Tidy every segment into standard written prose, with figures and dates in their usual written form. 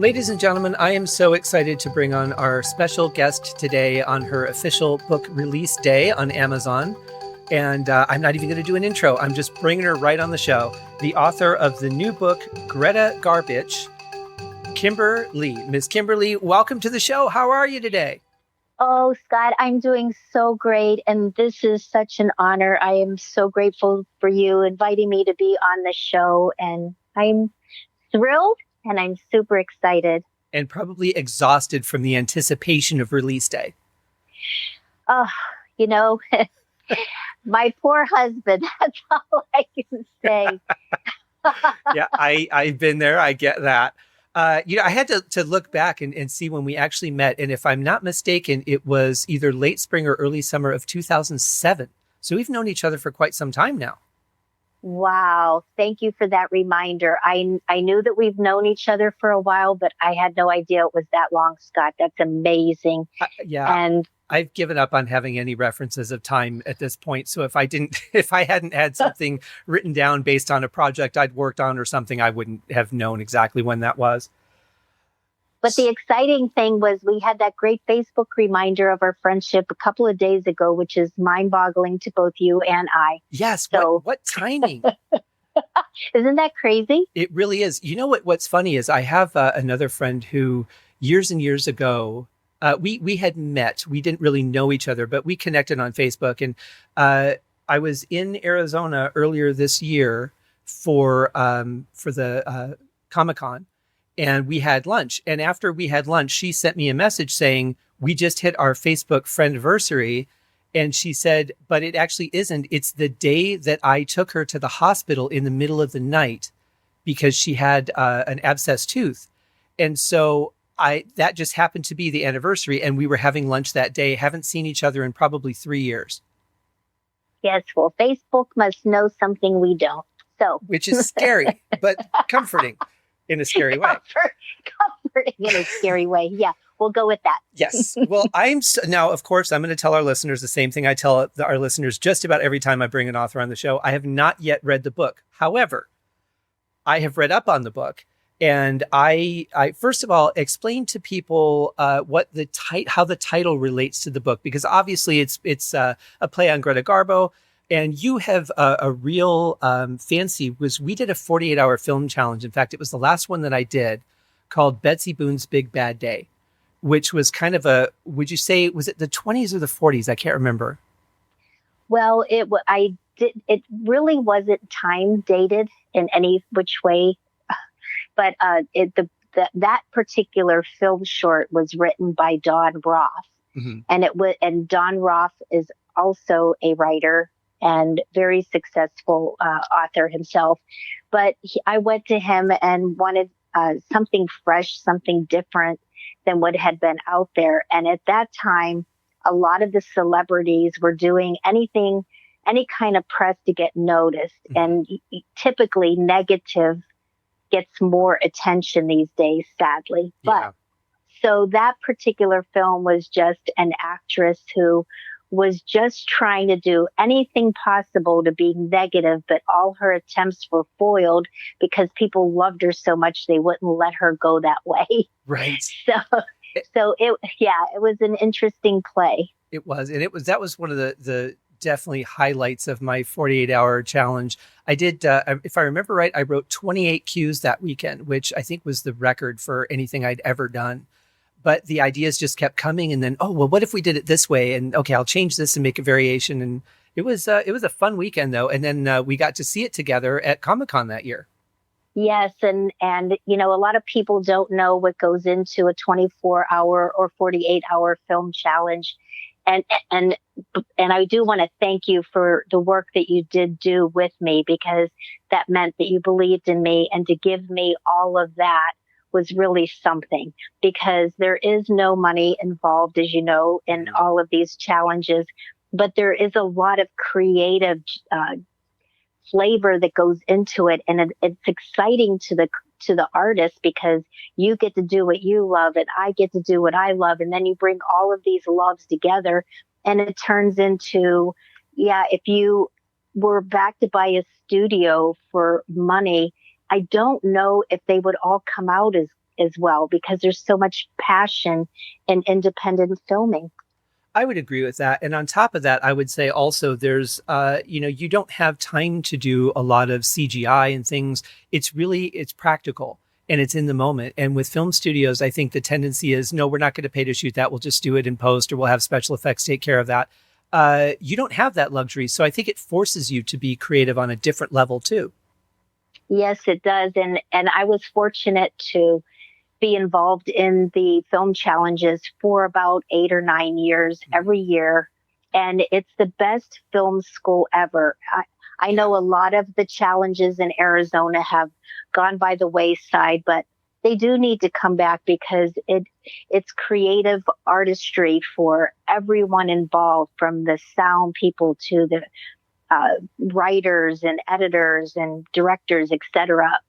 Ladies and gentlemen, I am so excited to bring on our special guest today on her official book release day on Amazon. And I'm not even going to do an intro. I'm just bringing her right on the show. The author of the new book, Greta Garbage, Kimber Leigh. Ms. Kimber Leigh, welcome to the show. How are you today? Oh, Scott, I'm doing so great. And this is such an honor. I am so grateful for you inviting me to be on the show. And I'm thrilled and I'm super excited. And probably exhausted from the anticipation of release day. Oh, my poor husband, that's all I can say. Yeah, I've been there. I get that. I had to look back and see when we actually met. And if I'm not mistaken, it was either late spring or early summer of 2007. So we've known each other for quite some time now. Wow. Thank you for that reminder. I knew that we've known each other for a while, but I had no idea it was that long, Scott. That's amazing. Yeah. And I've given up on having any references of time at this point. So if I hadn't had something written down based on a project I'd worked on or something, I wouldn't have known exactly when that was. But the exciting thing was we had that great Facebook reminder of our friendship a couple of days ago, which is mind-boggling to both you and I. Yes. So, what timing? Isn't that crazy? It really is. You know what's funny is I have another friend who years and years ago, we had met. We didn't really know each other, but we connected on Facebook. And I was in Arizona earlier this year for the Comic-Con. And we had lunch. And after we had lunch, she sent me a message saying, we just hit our Facebook friendiversary. And she said, but it actually isn't. It's the day that I took her to the hospital in the middle of the night because she had an abscessed tooth. And so that just happened to be the anniversary. And we were having lunch that day. Haven't seen each other in probably 3 years. Yes. Well, Facebook must know something we don't. Which is scary, but comforting. In a scary way. Comforting in a scary way. Yeah, we'll go with that. Yes. Well, now, of course, I'm going to tell our listeners the same thing I tell our listeners just about every time I bring an author on the show. I have not yet read the book. However, I have read up on the book. And I first of all, explain to people how the title relates to the book, because obviously it's a play on Greta Garbo. And you have a real fancy, we did a 48-hour film challenge. In fact, it was the last one that I did called Betsy Boone's Big Bad Day, which was kind of would you say, was it the 20s or the 40s? I can't remember. Well, it really wasn't time dated in any which way. But that particular film short was written by Don Roth. Mm-hmm. And Don Roth is also a writer and very successful author himself. But I went to him and wanted something fresh, something different than what had been out there. And at that time, a lot of the celebrities were doing any kind of press to get noticed. And typically negative gets more attention these days, sadly. Yeah. But so that particular film was just an actress who was just trying to do anything possible to be negative, but all her attempts were foiled because people loved her so much they wouldn't let her go that way. Right. So it was an interesting play. It was, and that was one of the definitely highlights of my 48-hour challenge. I did, if I remember right, I wrote 28 cues that weekend, which I think was the record for anything I'd ever done. But the ideas just kept coming, and then, what if we did it this way? And okay, I'll change this and make a variation. And it was a fun weekend though. And then we got to see it together at Comic-Con that year. Yes, and a lot of people don't know what goes into a 24-hour or 48-hour film challenge. And I do want to thank you for the work that you did do with me, because that meant that you believed in me, and to give me all of that was really something, because there is no money involved, as you know, in all of these challenges, but there is a lot of creative flavor that goes into it. And it's exciting to the artist, because you get to do what you love and I get to do what I love. And then you bring all of these loves together and it turns into, if you were backed by a studio for money, I don't know if they would all come out as as well, because there's so much passion in independent filming. I would agree with that. And on top of that, I would say also there's, you don't have time to do a lot of CGI and things. It's practical and it's in the moment. And with film studios, I think the tendency is, no, we're not going to pay to shoot that. We'll just do it in post, or we'll have special effects take care of that. You don't have that luxury. So I think it forces you to be creative on a different level too. Yes, it does. And I was fortunate to be involved in the film challenges for about 8 or 9 years every year. And it's the best film school ever. I know a lot of the challenges in Arizona have gone by the wayside, but they do need to come back, because it's creative artistry for everyone involved, from the sound people to the writers and editors and directors, etc.,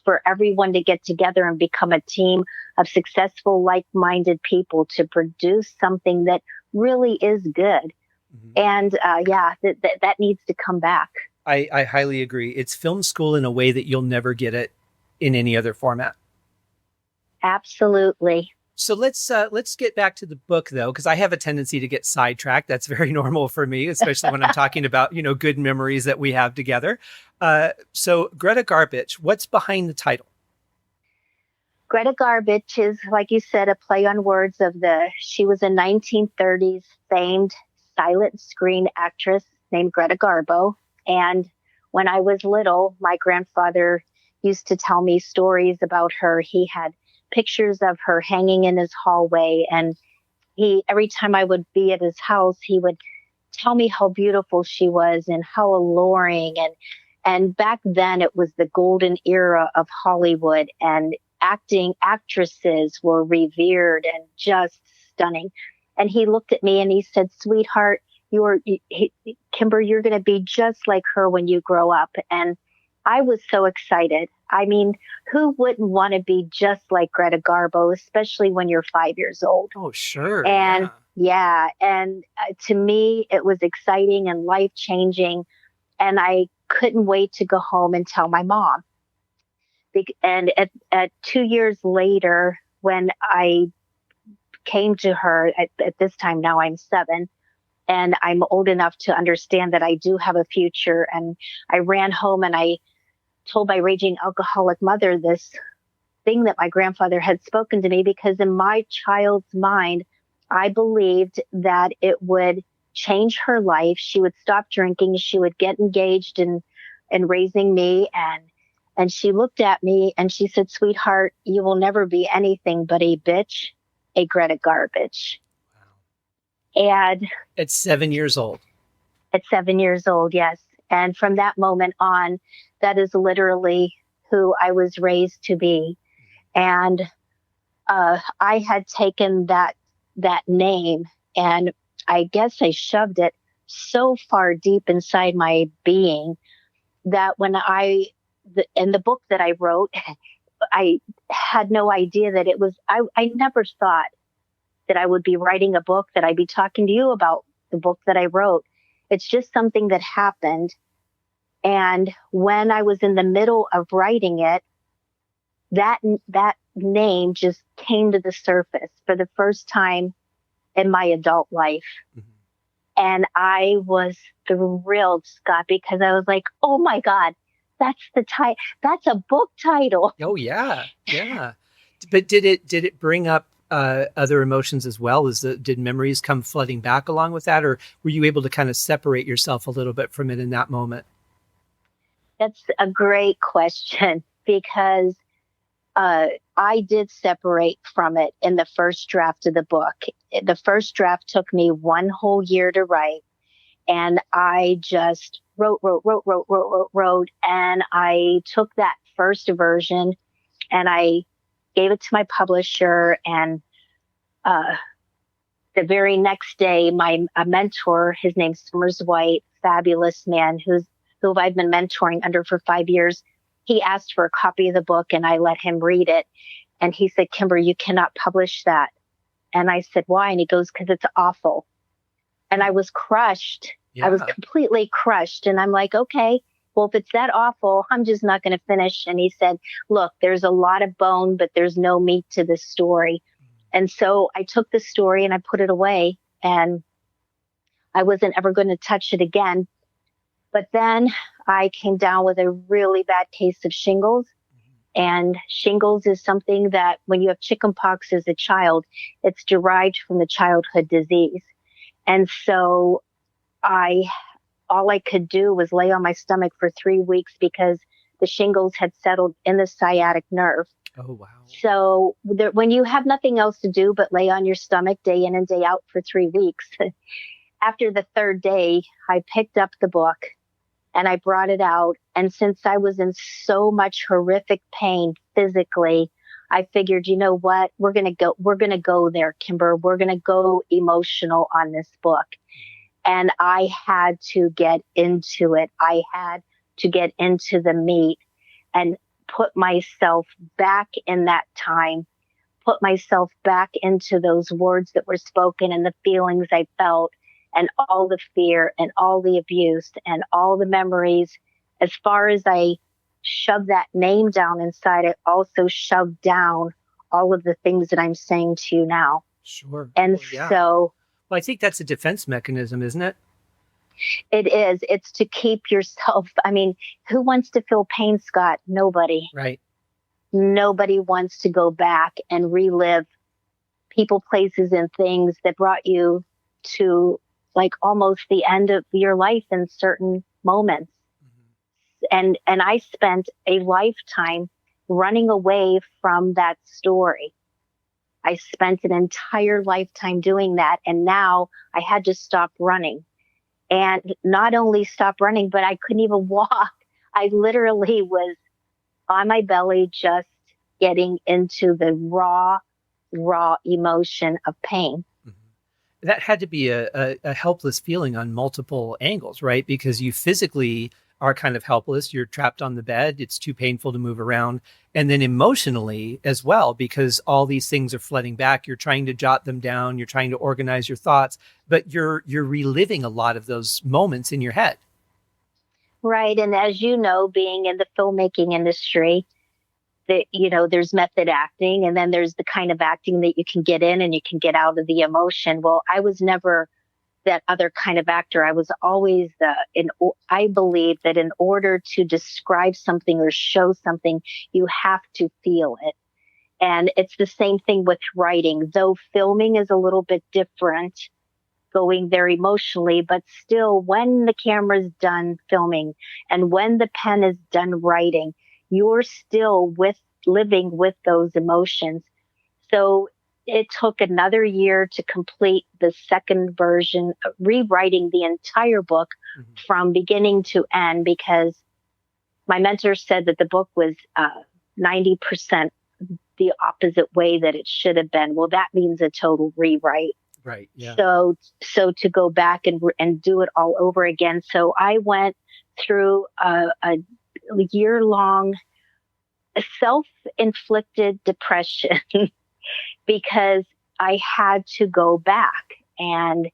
for everyone to get together and become a team of successful, like-minded people to produce something that really is good. Mm-hmm. And that needs to come back. I highly agree. It's film school in a way that you'll never get it in any other format. Absolutely. So let's get back to the book, though, because I have a tendency to get sidetracked. That's very normal for me, especially when I'm talking about, good memories that we have together. So Greta Garbage, what's behind the title? Greta Garbage is, like you said, a play on words she was a 1930s famed silent screen actress named Greta Garbo. And when I was little, my grandfather used to tell me stories about her. He had pictures of her hanging in his hallway. And every time I would be at his house, he would tell me how beautiful she was and how alluring. And back then it was the golden era of Hollywood, and actresses were revered and just stunning. And he looked at me and he said, "Sweetheart, Kimber, you're going to be just like her when you grow up." And I was so excited. I mean, who wouldn't want to be just like Greta Garbo, especially when you're 5 years old? Oh, sure. And to me, it was exciting and life-changing. And I couldn't wait to go home and tell my mom. And at 2 years later, when I came to her, at this time now I'm 7, and I'm old enough to understand that I do have a future. And I ran home and I told my raging alcoholic mother this thing that my grandfather had spoken to me, because in my child's mind, I believed that it would change her life. She would stop drinking. She would get engaged in raising me. And she looked at me and she said, "Sweetheart, you will never be anything but a bitch, a Greta Garbage." Wow. And at 7 years old. At 7 years old, yes. And from that moment on, that is literally who I was raised to be. And I had taken that name, and I guess I shoved it so far deep inside my being that when in the book that I wrote, I had no idea that it was, I never thought that I would be writing a book, that I'd be talking to you about the book that I wrote. It's just something that happened. And when I was in the middle of writing it, that name just came to the surface for the first time in my adult life. Mm-hmm. And I was thrilled, Scott, because I was like, oh my God, that's the title. That's a book title. Oh yeah. Yeah. But did it bring up other emotions as well? Did memories come flooding back along with that? Or were you able to kind of separate yourself a little bit from it in that moment? That's a great question, because I did separate from it in the first draft of the book. The first draft took me 1 whole year to write, and I just wrote. And I took that first version and I gave it to my publisher. And the very next day, a mentor, his name's Summers White, fabulous man who I've been mentoring under for 5 years, he asked for a copy of the book and I let him read it. And he said, "Kimber, you cannot publish that." And I said, "Why?" And he goes, "Because it's awful." And I was crushed. Yeah. I was completely crushed. And I'm like, okay, well, if it's that awful, I'm just not going to finish. And he said, look, there's a lot of bone, but there's no meat to this story. And so I took the story and I put it away, and I wasn't ever going to touch it again. But then I came down with a really bad case of shingles. And shingles is something that when you have chickenpox as a child, it's derived from the childhood disease. And so all I could do was lay on my stomach for 3 weeks because the shingles had settled in the sciatic nerve. Oh, wow. So when you have nothing else to do but lay on your stomach day in and day out for 3 weeks, after the third day, I picked up the book and I brought it out. And since I was in so much horrific pain physically, I figured, you know what, we're going to go there, Kimber. We're going to go emotional on this book. And I had to get into it. I had to get into the meat and put myself back in that time, put myself back into those words that were spoken and the feelings I felt and all the fear and all the abuse and all the memories. As far as I shoved that name down inside, I also shoved down all of the things that I'm saying to you now. Sure. And well, yeah. so... Well, I think that's a defense mechanism, isn't it? It is. It's to keep yourself. I mean, who wants to feel pain, Scott? Nobody. Right. Nobody wants to go back and relive people, places, and things that brought you to like almost the end of your life in certain moments. Mm-hmm. And I spent a lifetime running away from that story. I spent an entire lifetime doing that. And now I had to stop running. And not only stop running, but I couldn't even walk. I literally was on my belly, just getting into the raw emotion of pain. Mm-hmm. That had to be a helpless feeling on multiple angles, right? Because you physically are kind of helpless. You're trapped on the bed. It's too painful to move around. And then emotionally as well, because all these things are flooding back. You're trying to jot them down. You're trying to organize your thoughts, but you're reliving a lot of those moments in your head. Right. And as you know, being in the filmmaking industry, that, you know, there's method acting, and then there's the kind of acting that you can get in and you can get out of the emotion. Well, I was never that other kind of actor. I was always I believe that in order to describe something or show something, you have to feel it. And it's the same thing with writing, though filming is a little bit different, going there emotionally, but still when the camera's done filming and when the pen is done writing, you're still living with those emotions. So it took another year to complete the second version, rewriting the entire book mm-hmm. from beginning to end, because my mentor said that the book was 90% the opposite way that it should have been. Well, that means a total rewrite. Right. Yeah. So to go back and do it all over again. So I went through a year-long self-inflicted depression because I had to go back, and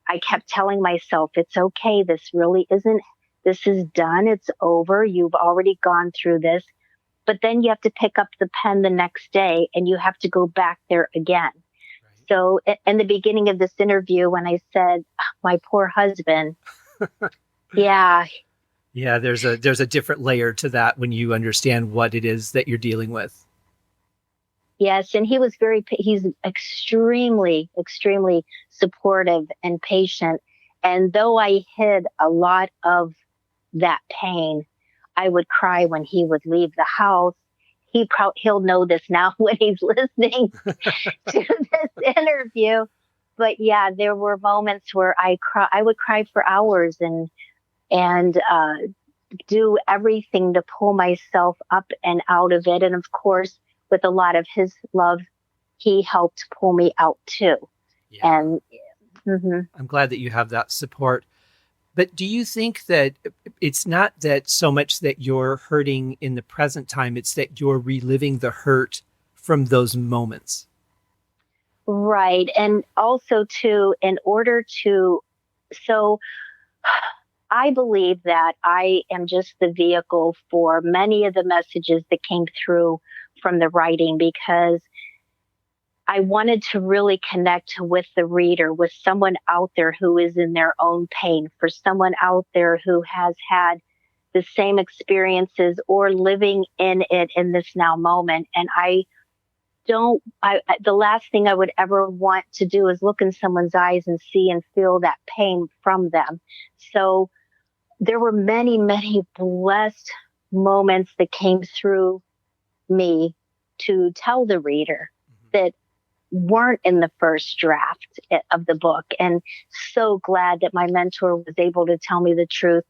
I kept telling myself, it's okay. This is done. It's over. You've already gone through this. But then you have to pick up the pen the next day and you have to go back there again. Right. So in the beginning of this interview, when I said, my poor husband, yeah. Yeah, there's a different layer to that when you understand what it is that you're dealing with. Yes, and he's extremely, extremely supportive and patient. And though I hid a lot of that pain, I would cry when he would leave the house. He'll know this now when he's listening to this interview. But yeah, there were moments where I would cry for hours and do everything to pull myself up and out of it. And of course, with a lot of his love, he helped pull me out too. Yeah. And mm-hmm. I'm glad that you have that support. But do you think that it's not that so much that you're hurting in the present time, it's that you're reliving the hurt from those moments? Right. And also too, I believe that I am just the vehicle for many of the messages that came through from the writing, because I wanted to really connect with the reader, with someone out there who is in their own pain, for someone out there who has had the same experiences or living in it in this now moment. And the last thing I would ever want to do is look in someone's eyes and see and feel that pain from them. So there were many, many blessed moments that came through me to tell the reader that weren't in the first draft of the book. And so glad that my mentor was able to tell me the truth,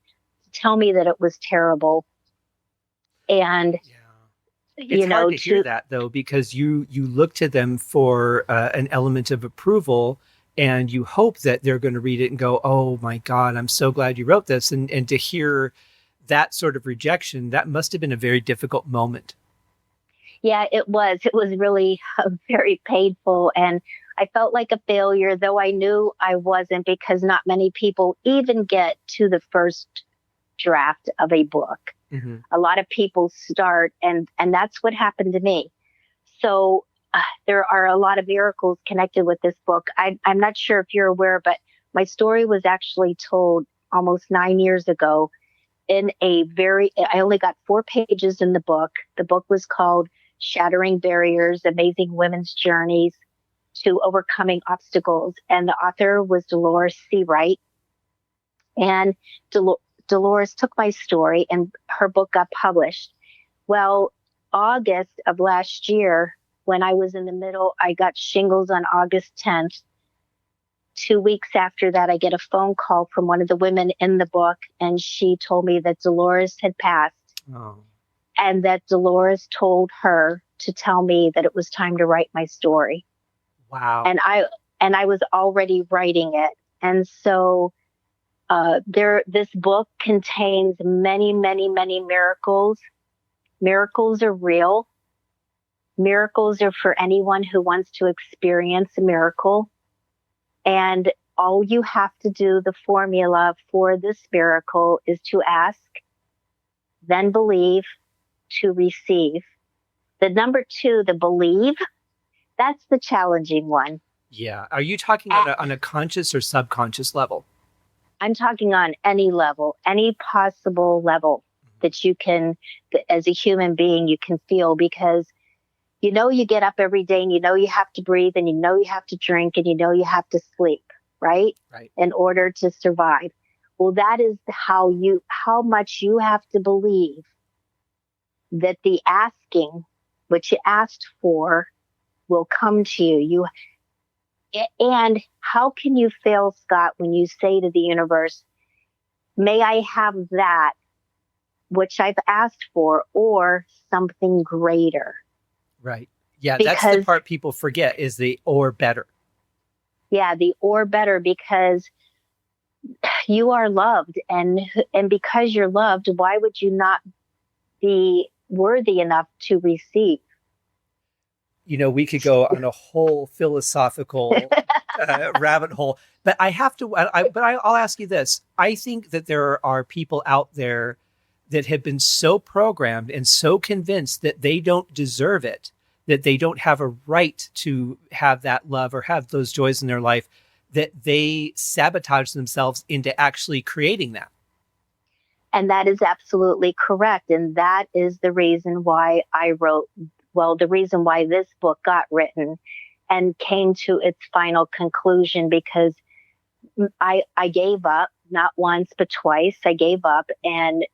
to tell me that it was terrible. And, it's hard to hear that, though, because you look to them for an element of approval, and you hope that they're going to read it and go, oh my God, I'm so glad you wrote this. And to hear that sort of rejection, that must have been a very difficult moment. Yeah, it was. It was really very painful. And I felt like a failure, though I knew I wasn't, because not many people even get to the first draft of a book. Mm-hmm. A lot of people start, and that's what happened to me. So there are a lot of miracles connected with this book. I'm not sure if you're aware, but my story was actually told almost 9 years ago in I only got 4 pages in the book. The book was called Shattering Barriers, Amazing Women's Journeys to Overcoming Obstacles. And the author was Dolores C. Wright. And Dolores took my story and her book got published. Well, August of last year, when I was in the middle, I got shingles on August 10th. 2 weeks after that, I get a phone call from one of the women in the book, and she told me that Dolores had passed. Oh. And that Dolores told her to tell me that it was time to write my story. Wow. And I was already writing it. And so this book contains many, many, many miracles. Miracles are real. Miracles are for anyone who wants to experience a miracle. And all you have to do, the formula for this miracle, is to ask, then believe, to receive. The number 2, the believe, that's the challenging one. Yeah. Are you talking on a conscious or subconscious level? I'm talking on any level, any possible level that you can, as a human being, you can feel, because you get up every day and you have to breathe and you have to drink and you have to sleep, right? Right. In order to survive. Well, that is how much you have to believe that the asking, what you asked for, will come to you. And how can you fail, Scott, when you say to the universe, may I have that which I've asked for, or something greater? Right. Yeah, that's the part people forget, is the or better. Yeah, the or better, because you are loved, and because you're loved, why would you not be worthy enough to receive? We could go on a whole philosophical rabbit hole, but I'll ask you this. I think that there are people out there that have been so programmed and so convinced that they don't deserve it, that they don't have a right to have that love or have those joys in their life, that they sabotage themselves into actually creating that. And that is absolutely correct. And that is the reason why the reason why this book got written and came to its final conclusion, because I gave up, not once, but twice. I gave up, and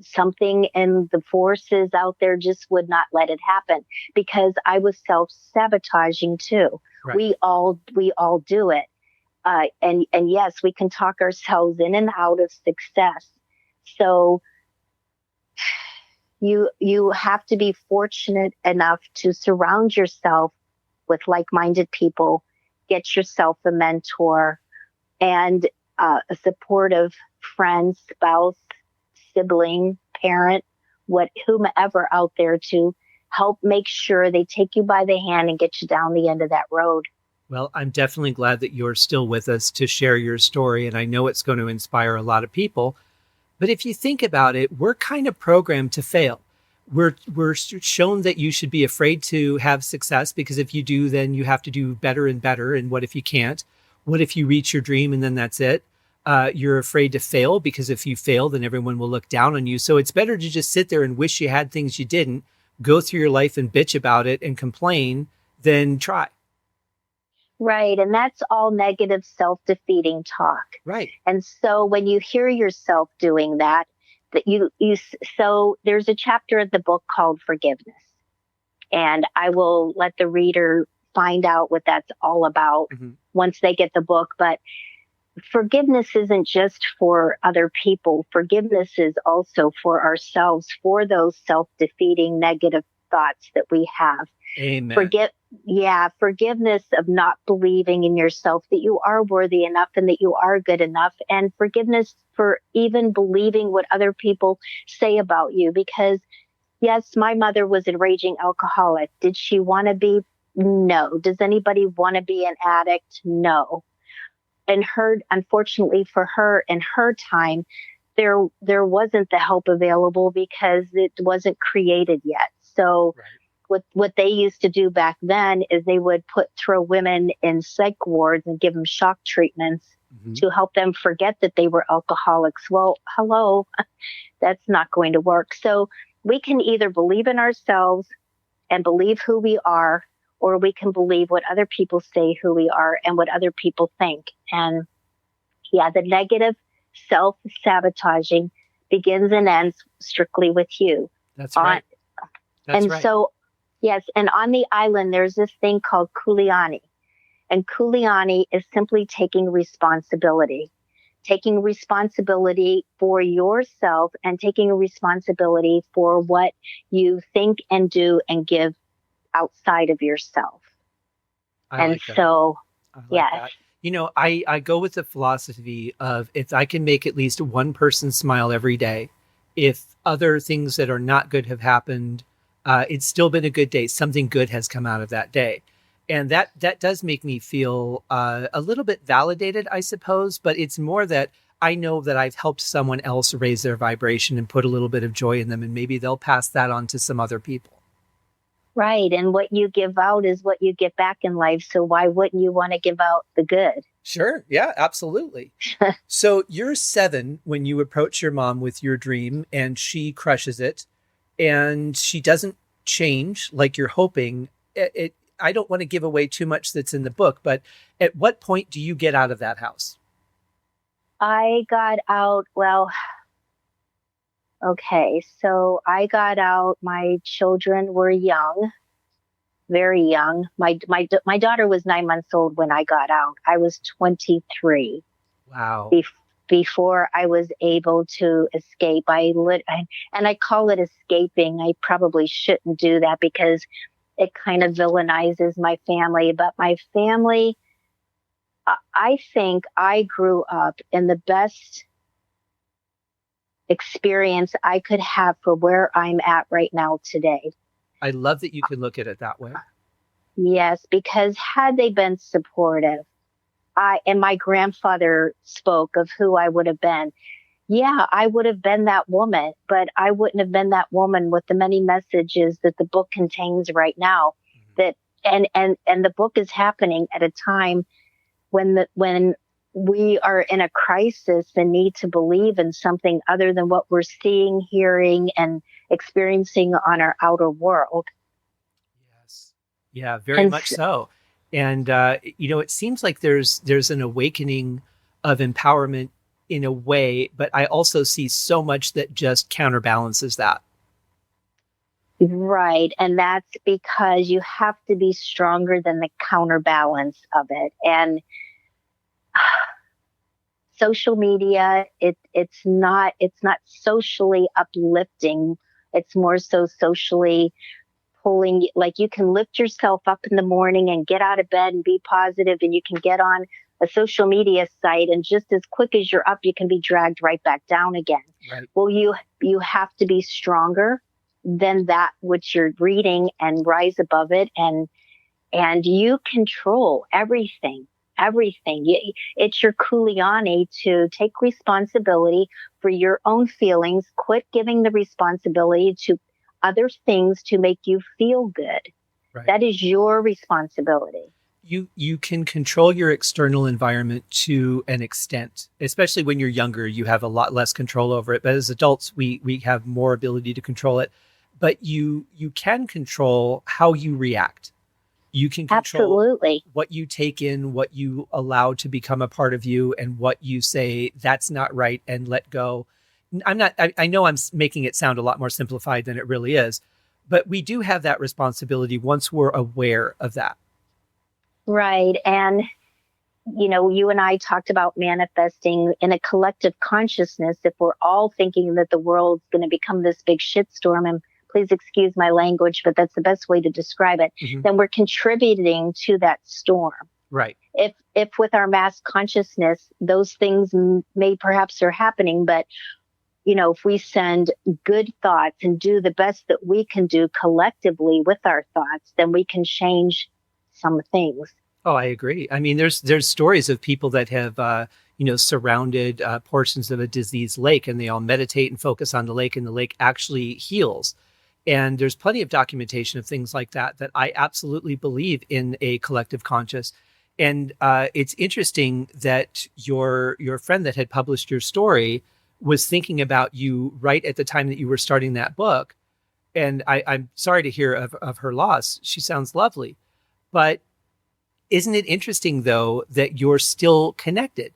something in the forces out there just would not let it happen, because I was self-sabotaging too. Right. We all do it. And yes, we can talk ourselves in and out of success. So you have to be fortunate enough to surround yourself with like-minded people, get yourself a mentor and a supportive friend, spouse, sibling, parent, whomever out there to help make sure they take you by the hand and get you down the end of that road. Well, I'm definitely glad that you're still with us to share your story, and I know it's going to inspire a lot of people. But if you think about it, we're kind of programmed to fail. We're shown that you should be afraid to have success because if you do, then you have to do better and better. And what if you can't? What if you reach your dream and then that's it? You're afraid to fail because if you fail, then everyone will look down on you. So it's better to just sit there and wish you had things you didn't, go through your life and bitch about it and complain, than try. Right. And that's all negative self-defeating talk. Right. And so when you hear yourself doing that, so there's a chapter in the book called Forgiveness. And I will let the reader find out what that's all about once they get the book. But forgiveness isn't just for other people. Forgiveness is also for ourselves, for those self-defeating negative thoughts that we have. Amen. Forgiveness of not believing in yourself, that you are worthy enough and that you are good enough, and forgiveness for even believing what other people say about you. Because yes, my mother was a raging alcoholic. Did she want to be? No. Does anybody want to be an addict? No. And unfortunately for her, in her time, there wasn't the help available because it wasn't created yet. So what they used to do back then is they would throw women in psych wards and give them shock treatments to help them forget that they were alcoholics. Well, hello, that's not going to work. So we can either believe in ourselves and believe who we are, or we can believe what other people say who we are and what other people think. And the negative self-sabotaging begins and ends strictly with you. That's right. So, yes, and on the island, there's this thing called Kuleana. And Kuleana is simply taking responsibility for yourself and taking responsibility for what you think and do and give outside of yourself. That. You know, I go with the philosophy of if I can make at least one person smile every day, if other things that are not good have happened, it's still been a good day. Something good has come out of that day. And that does make me feel a little bit validated, I suppose. But it's more that I know that I've helped someone else raise their vibration and put a little bit of joy in them. And maybe they'll pass that on to some other people. Right. And what you give out is what you get back in life. So why wouldn't you want to give out the good? Sure. Yeah, absolutely. So you're 7 when you approach your mom with your dream and she crushes it and she doesn't change like you're hoping. I don't want to give away too much that's in the book, but at what point do you get out of that house? I got out. Well, okay. So I got out. My children were young, very young. My daughter was 9 months old when I got out. I was 23. Wow. Before I was able to escape. And I call it escaping. I probably shouldn't do that because it kind of villainizes my family. But my family, I think I grew up in the best experience I could have for where I'm at right now today. I love that you can look at it that way. Yes, because had they been supportive, and my grandfather spoke of who I would have been. Yeah, I would have been that woman, but I wouldn't have been that woman with the many messages that the book contains right now. That and the book is happening at a time when we are in a crisis and need to believe in something other than what we're seeing, hearing, and experiencing on our outer world. Yes. Yeah, very much so. And, it seems like there's an awakening of empowerment in a way, but I also see so much that just counterbalances that. Right. And that's because you have to be stronger than the counterbalance of it. And social media, it's not socially uplifting. It's more so socially pulling, like you can lift yourself up in the morning and get out of bed and be positive, and you can get on a social media site and just as quick as you're up, you can be dragged right back down again. Right. Well, you have to be stronger than that which you're reading and rise above it and and you control everything. Everything. It's your kuleana to take responsibility for your own feelings. Quit giving the responsibility to other things to make you feel good. Right. That is your responsibility. You can control your external environment to an extent, especially when you're younger. You have a lot less control over it. But as adults, we have more ability to control it. But you can control how you react. You can control Absolutely. what you take in, what you allow to become a part of you, and what you say that's not right and let go. I know I'm making it sound a lot more simplified than it really is, but we do have that responsibility once we're aware of that. Right. And, you and I talked about manifesting in a collective consciousness. If we're all thinking that the world's going to become this big shitstorm, and please excuse my language, but that's the best way to describe it, then we're contributing to that storm. Right. If with our mass consciousness, those things may perhaps are happening, but if we send good thoughts and do the best that we can do collectively with our thoughts, then we can change some things. Oh, I agree. I mean, there's stories of people that have, surrounded portions of a diseased lake, and they all meditate and focus on the lake, and the lake actually heals. And there's plenty of documentation of things like that I absolutely believe in a collective conscious. And it's interesting that your friend that had published your story was thinking about you right at the time that you were starting that book. And I'm sorry to hear of her loss. She sounds lovely. But isn't it interesting, though, that you're still connected?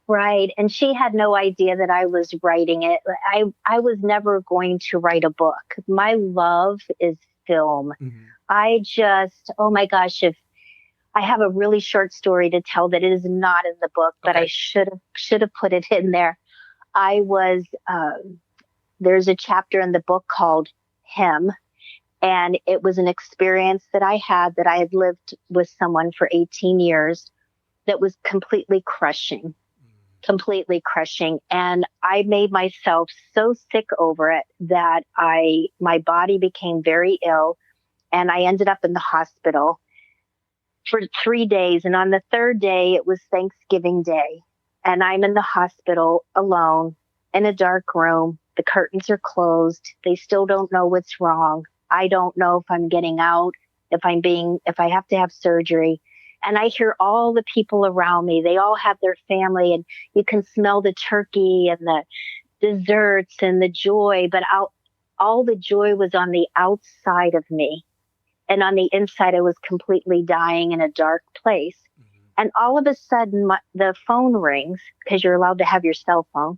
Right. And she had no idea that I was writing it. I was never going to write a book. My love is film. Oh my gosh, if I have a really short story to tell that is not in the book, but I should have put it in there. There's a chapter in the book called Him. And it was an experience that I had lived with someone for 18 years that was completely crushing. And I made myself so sick over it that my body became very ill, and I ended up in the hospital for 3 days. And on the third day, it was Thanksgiving Day, and I'm in the hospital alone in a dark room. The curtains are closed. They still don't know what's wrong. I don't know if I'm getting out, if I have to have surgery. And I hear all the people around me. They all have their family, and you can smell the turkey and the desserts and the joy. But all the joy was on the outside of me. And on the inside, I was completely dying in a dark place. And all of a sudden, the phone rings, because you're allowed to have your cell phone.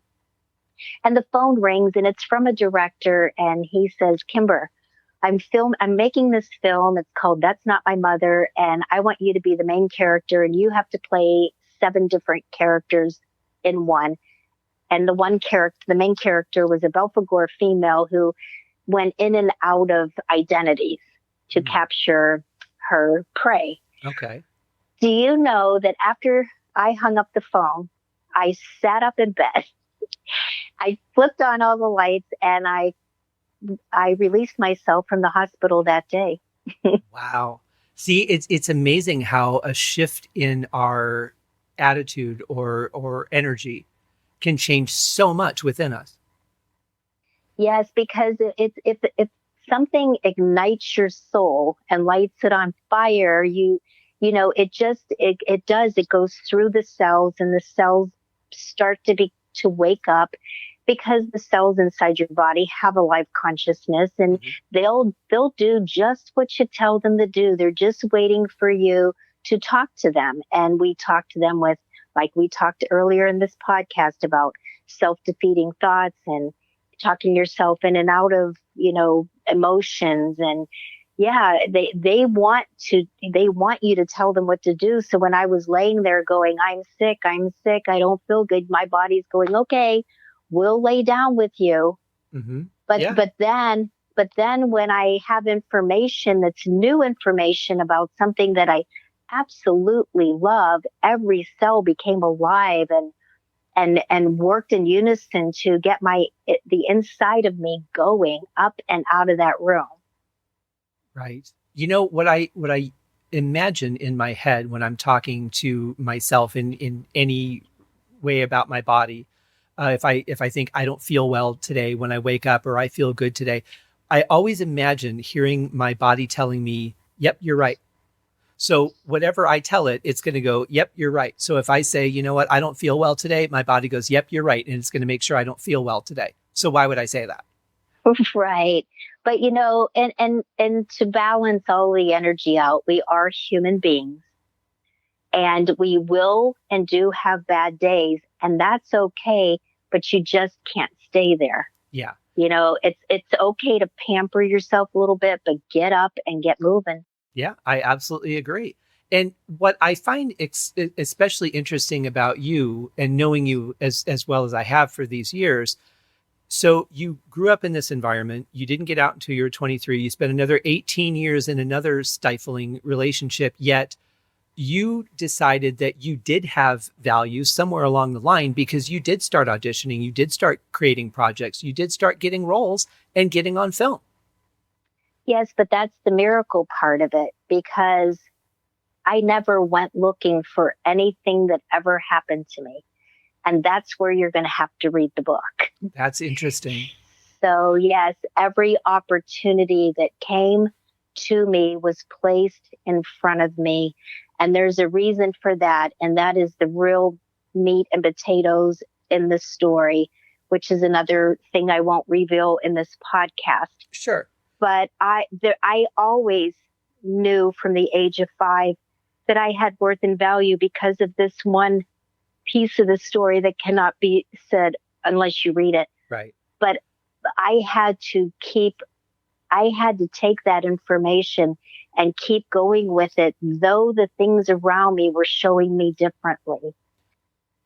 And the phone rings, and it's from a director. And he says, Kimber, I'm making this film. It's called That's Not My Mother. And I want you to be the main character, and you have to play 7 different characters in one. And the main character was a Belphegor female who went in and out of identities to capture her prey. Okay. Do you know that after I hung up the phone, I sat up in bed, I flipped on all the lights, and I released myself from the hospital that day. Wow. See, it's amazing how a shift in our attitude or energy can change so much within us. Yes, because if something ignites your soul and lights it on fire, it goes through the cells, and the cells start to wake up, because the cells inside your body have a life consciousness, and they'll do just what you tell them to do. They're just waiting for you to talk to them. And we talk to them with, like we talked earlier in this podcast, about self-defeating thoughts and talking yourself in and out of, emotions. And yeah, they want you to tell them what to do. So when I was laying there going, I'm sick, I don't feel good, my body's going, okay, we'll lay down with you. But then when I have information that's new information about something that I absolutely love, every cell became alive and worked in unison to get the inside of me going up and out of that room. Right. You know what I imagine in my head when I'm talking to myself in any way about my body. If I think I don't feel well today when I wake up, or I feel good today, I always imagine hearing my body telling me, "Yep, you're right." So whatever I tell it, it's going to go, "Yep, you're right." So if I say, "You know what, I don't feel well today," my body goes, "Yep, you're right," and it's going to make sure I don't feel well today. So why would I say that? Right. But and to balance all the energy out, we are human beings and we will and do have bad days, and that's okay, but you just can't stay there. Yeah. It's okay to pamper yourself a little bit, but get up and get moving. Yeah, I absolutely agree. And what I find especially interesting about you, and knowing you as well as I have for these years, so you grew up in this environment. You didn't get out until you were 23. You spent another 18 years in another stifling relationship, yet you decided that you did have value somewhere along the line, because you did start auditioning, you did start creating projects, you did start getting roles and getting on film. Yes, but that's the miracle part of it, because I never went looking for anything that ever happened to me. And that's where you're going to have to read the book. That's interesting. So, yes, every opportunity that came to me was placed in front of me. And there's a reason for that. And that is the real meat and potatoes in the story, which is another thing I won't reveal in this podcast. Sure. But I always knew from the age of 5 that I had worth and value because of this one piece of the story that cannot be said unless you read it. Right. But I had to take that information and keep going with it, though the things around me were showing me differently.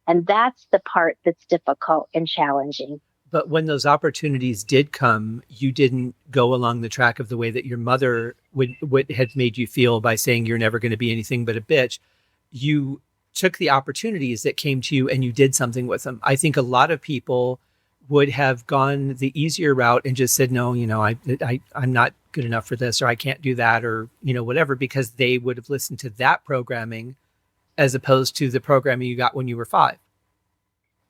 And that's the part that's difficult and challenging. But when those opportunities did come, you didn't go along the track of the way that your mother would had made you feel by saying you're never going to be anything but a bitch. You took the opportunities that came to you and you did something with them. I think a lot of people would have gone the easier route and just said, no, I'm not good enough for this, or I can't do that, or, whatever, because they would have listened to that programming as opposed to the programming you got when you were 5.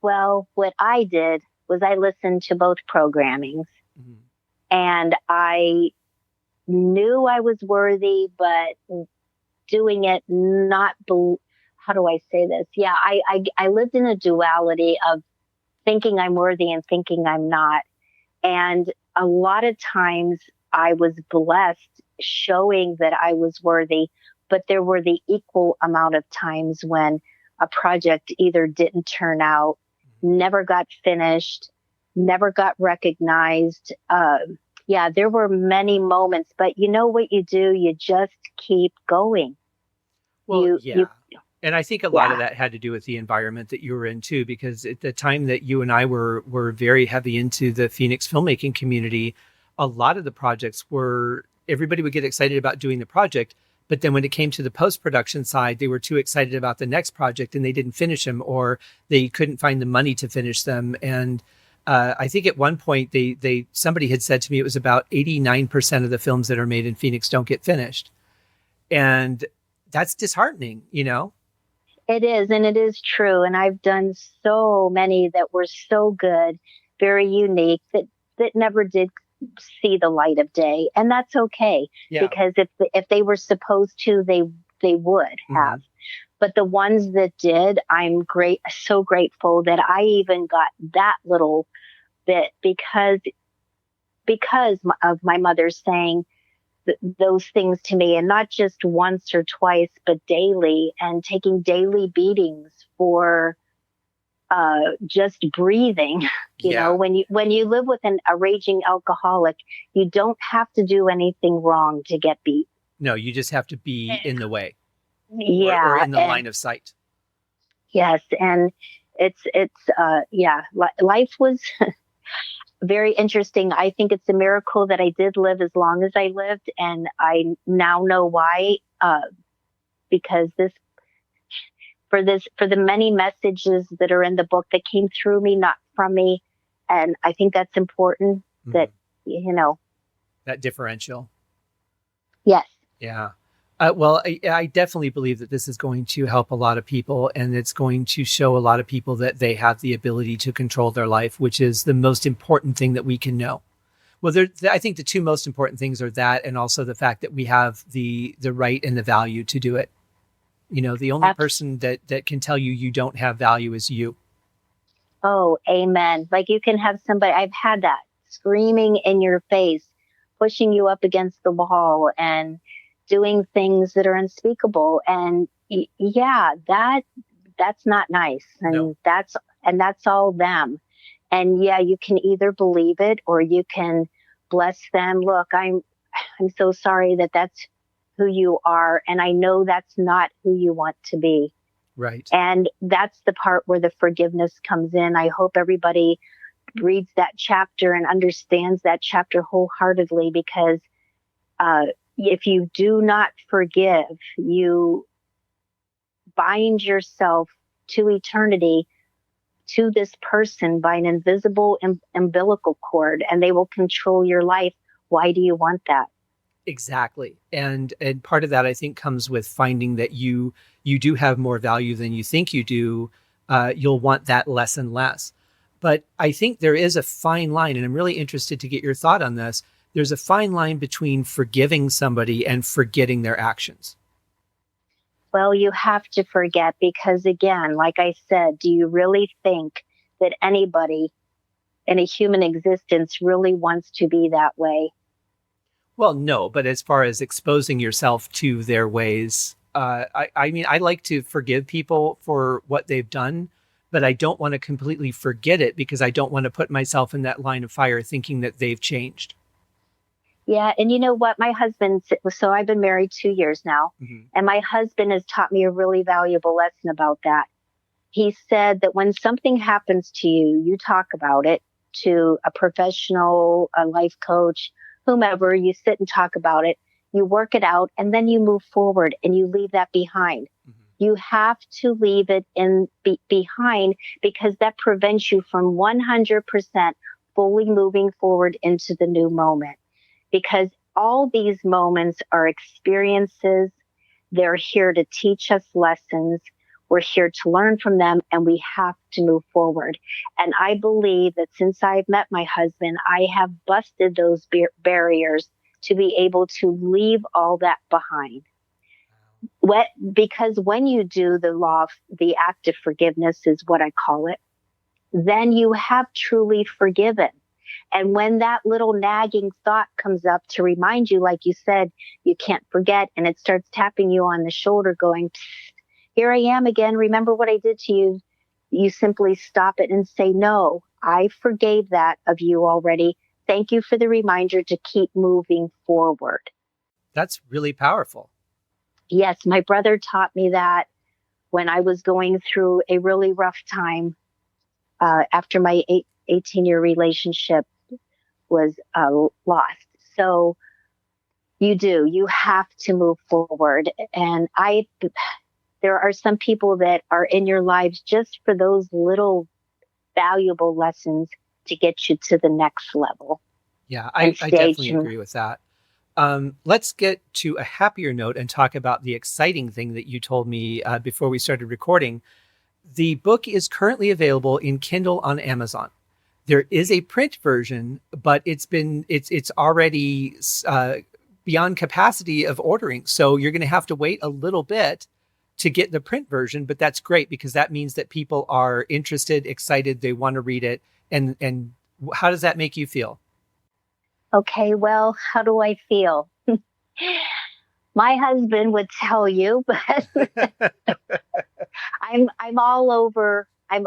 Well, what I did was I listened to both programmings, and I knew I was worthy, but doing it how do I say this? Yeah, I lived in a duality of thinking I'm worthy and thinking I'm not. And a lot of times I was blessed showing that I was worthy, but there were the equal amount of times when a project either didn't turn out, never got finished, never got recognized. There were many moments, but you know what you do? You just keep going. Well, and I think a lot of that had to do with the environment that you were in too, because at the time that you and I were very heavy into the Phoenix filmmaking community, a lot of the projects everybody would get excited about doing the project, but then when it came to the post-production side, they were too excited about the next project and they didn't finish them, or they couldn't find the money to finish them. And I think at one point somebody had said to me, it was about 89% of the films that are made in Phoenix don't get finished. And that's disheartening, It is, and it is true. And I've done so many that were so good, very unique, that never did see the light of day. And that's okay, because if they were supposed to, they would have. But the ones that did, I'm so grateful that I even got that little bit because of my mother saying those things to me, and not just once or twice, but daily, and taking daily beatings for just breathing. When you live with a raging alcoholic, you don't have to do anything wrong to get beat. No, you just have to be in the way. Yeah. Or in the line of sight. Yes. And life was very interesting. I think it's a miracle that I did live as long as I lived. And I now know why, because for the many messages that are in the book that came through me, not from me. And I think that's important that, that differential. Yes. Yeah. Well, I definitely believe that this is going to help a lot of people, and it's going to show a lot of people that they have the ability to control their life, which is the most important thing that we can know. Well, I think the two most important things are that, and also the fact that we have the right and the value to do it. You know, the only person that can tell you you don't have value is you. Oh, amen. Like you can have somebody, I've had that screaming in your face, pushing you up against the wall and doing things that are unspeakable. And yeah, that's not nice. And No. that's all them. And yeah, you can either believe it or you can bless them. Look, I'm so sorry that that's who you are. And I know that's not who you want to be. Right. And that's the part where the forgiveness comes in. I hope everybody reads that chapter and understands that chapter wholeheartedly, because if you do not forgive, you bind yourself to eternity, to this person by an invisible umbilical cord, and they will control your life. Why do you want that? Exactly. And part of that, I think, comes with finding that you do have more value than you think you do. You'll want that less and less. But I think there is a fine line, and I'm really interested to get your thought on this. There's a fine line between forgiving somebody and forgetting their actions. Well, you have to forget, because again, like I said, do you really think that anybody in a human existence really wants to be that way? Well, no, but as far as exposing yourself to their ways, I mean, I like to forgive people for what they've done, but I don't want to completely forget it, because I don't want to put myself in that line of fire thinking that they've changed. Yeah. And you know what? My husband, so I've been married 2 years now, and my husband has taught me a really valuable lesson about that. He said that when something happens to you, you talk about it to a professional, a life coach, whomever. You sit and talk about it, you work it out, and then you move forward and you leave that behind. You have to leave it behind, because that prevents you from 100% fully moving forward into the new moment. Because all these moments are experiences. They're here to teach us lessons. We're here to learn from them, and we have to move forward. And I believe that since I've met my husband, I have busted those barriers to be able to leave all that behind. Because when you do the act of forgiveness is what I call it, then you have truly forgiven. And when that little nagging thought comes up to remind you, like you said, you can't forget, and it starts tapping you on the shoulder going, here I am again. Remember what I did to you. You simply stop it and say, no, I forgave that of you already. Thank you for the reminder to keep moving forward. That's really powerful. Yes, my brother taught me that when I was going through a really rough time after my 18-year relationship was lost. So you have to move forward. And there are some people that are in your lives just for those little valuable lessons to get you to the next level. Yeah, I definitely agree with that. Let's get to a happier note and talk about the exciting thing that you told me before we started recording. The book is currently available in Kindle on Amazon. There is a print version, but it's already beyond capacity of ordering. So you're going to have to wait a little bit to get the print version, but that's great, because that means that people are interested, excited, they want to read it. And how does that make you feel? Okay, well, how do I feel? My husband would tell you, but I'm all over. I'm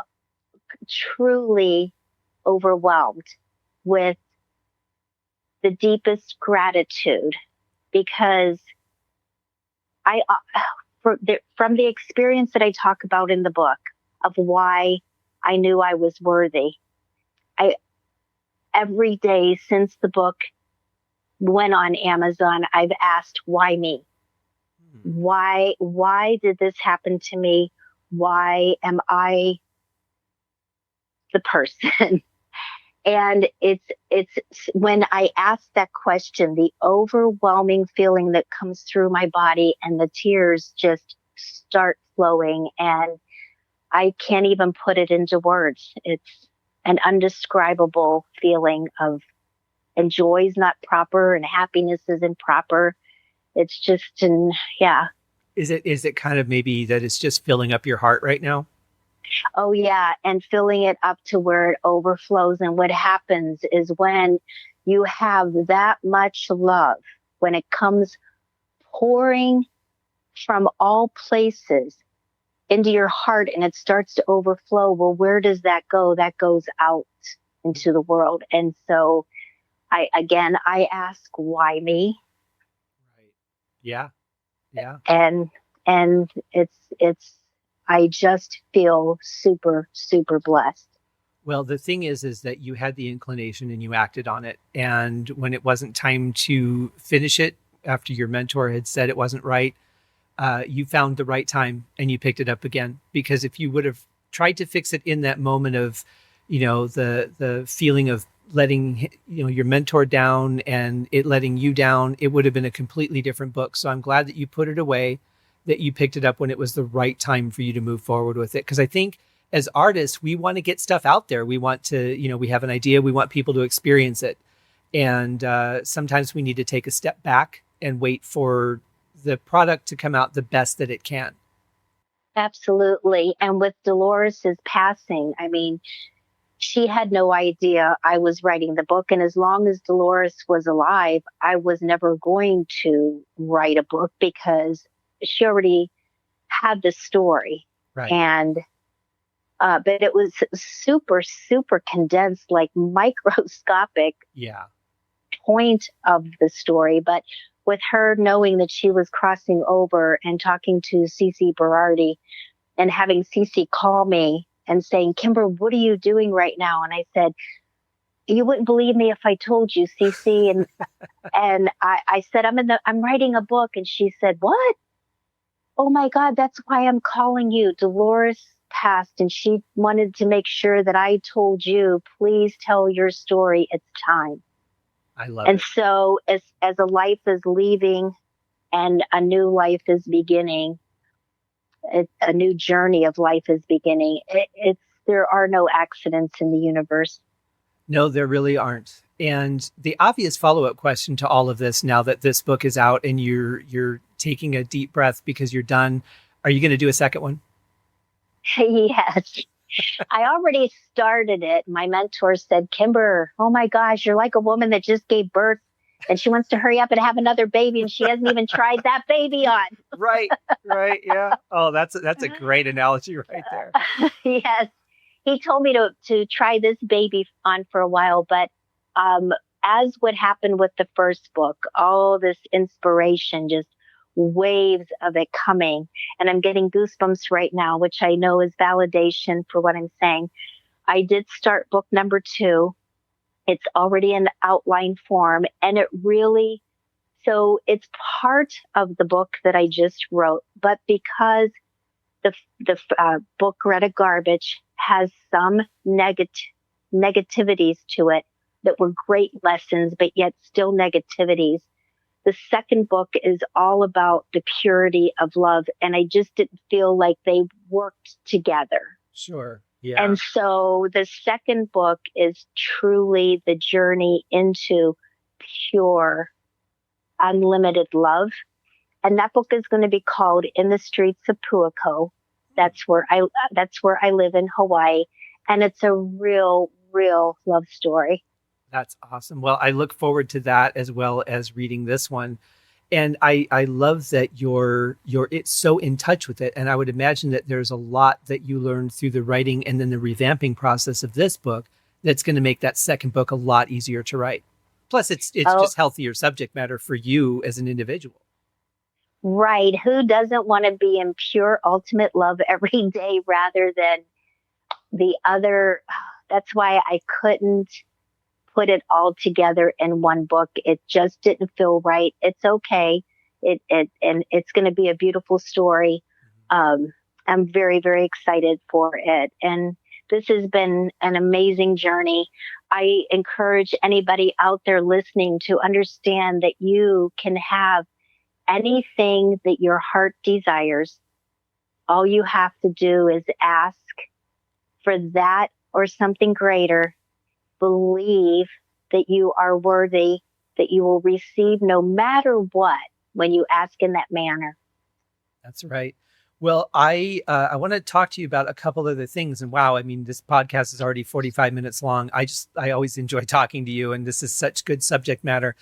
truly overwhelmed with the deepest gratitude, because from the experience that I talk about in the book of why I knew I was worthy, every day since the book went on Amazon, I've asked, why me? Why did this happen to me? Why am I the person? And it's when I ask that question, the overwhelming feeling that comes through my body and the tears just start flowing, and I can't even put it into words. It's an undescribable feeling of, and joy is not proper and happiness isn't proper. It's just, yeah. Is it kind of maybe that it's just filling up your heart right now? Oh yeah. And filling it up to where it overflows. And what happens is when you have that much love, when it comes pouring from all places into your heart and it starts to overflow, well, where does that go? That goes out into the world. And so I ask, why me? Right. Yeah. Yeah. And it's, I just feel super, super blessed. Well, the thing is that you had the inclination and you acted on it. And when it wasn't time to finish it, after your mentor had said it wasn't right, you found the right time and you picked it up again. Because if you would have tried to fix it in that moment of, the feeling of letting, your mentor down and it letting you down, it would have been a completely different book. So I'm glad that you put it away, that you picked it up when it was the right time for you to move forward with it. Because I think as artists, we want to get stuff out there. We want to, we have an idea. We want people to experience it. And sometimes we need to take a step back and wait for the product to come out the best that it can. Absolutely. And with Dolores's passing, I mean, she had no idea I was writing the book. And as long as Dolores was alive, I was never going to write a book because she already had the story. Right. And, but it was super, super condensed, like microscopic point of the story. But with her knowing that she was crossing over and talking to Cece Berardi and having Cece call me and saying, Kimber, what are you doing right now? And I said, you wouldn't believe me if I told you, Cece. And, and I said, I'm writing a book. And she said, what? Oh my God, that's why I'm calling you. Dolores passed and she wanted to make sure that I told you, please tell your story. It's time. I love it. And so as a life is leaving and a new life is beginning, a new journey of life is beginning. There are no accidents in the universe. No, there really aren't. And the obvious follow-up question to all of this, now that this book is out and you're taking a deep breath because you're done, are you going to do a second one? Yes. I already started it. My mentor said, Kimber, oh my gosh, you're like a woman that just gave birth and she wants to hurry up and have another baby and she hasn't even tried that baby on. Right. Yeah. Oh, that's a great analogy right there. Yes. He told me to try this baby on for a while, but as what happened with the first book, all this inspiration, just waves of it coming, and I'm getting goosebumps right now, which I know is validation for what I'm saying. I did start book number 2. It's already in outline form, and so it's part of the book that I just wrote, but because the book Greta Garbage has some negativities to it that were great lessons, but yet still negativities. The second book is all about the purity of love, and I just didn't feel like they worked together. Sure. Yeah. And so the second book is truly the journey into pure, unlimited love. And that book is going to be called In the Streets of Puako. That's where I live in Hawaii. And it's a real, real love story. That's awesome. Well, I look forward to that as well as reading this one. And I love that you're it's so in touch with it. And I would imagine that there's a lot that you learned through the writing and then the revamping process of this book that's going to make that second book a lot easier to write. Plus, it's just healthier subject matter for you as an individual. Right. Who doesn't want to be in pure ultimate love every day rather than the other? That's why I couldn't put it all together in one book. It just didn't feel right. It's okay. And it's going to be a beautiful story. I'm very, very excited for it. And this has been an amazing journey. I encourage anybody out there listening to understand that you can have anything that your heart desires. All you have to do is ask for that or something greater. Believe that you are worthy, that you will receive no matter what when you ask in that manner. That's right. Well, I want to talk to you about a couple other things. And wow, I mean, this podcast is already 45 minutes long. I always enjoy talking to you, and this is such good subject matter.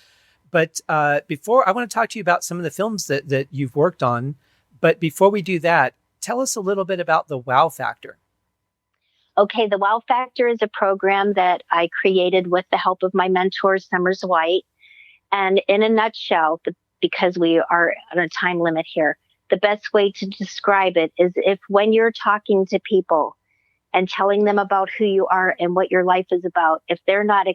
But before, I want to talk to you about some of the films that you've worked on. But before we do that, tell us a little bit about the Wow Factor. Okay, the Wow Factor is a program that I created with the help of my mentor, Summers White. And in a nutshell, because we are on a time limit here, the best way to describe it is if when you're talking to people and telling them about who you are and what your life is about, if they're not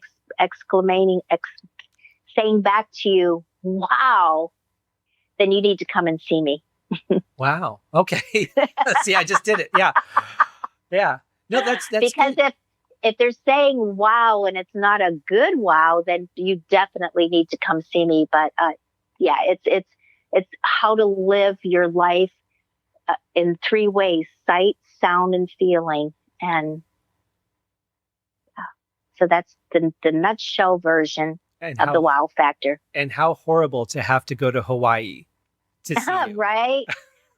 saying back to you, wow, then you need to come and see me. Wow. Okay. See, I just did it. Yeah. Yeah. No, that's because good. if they're saying wow and it's not a good wow, then you definitely need to come see me. But yeah, it's how to live your life in 3 ways: sight, sound, and feeling. And so that's the nutshell version of the Wow Factor. And how horrible to have to go to Hawaii to see you. Right?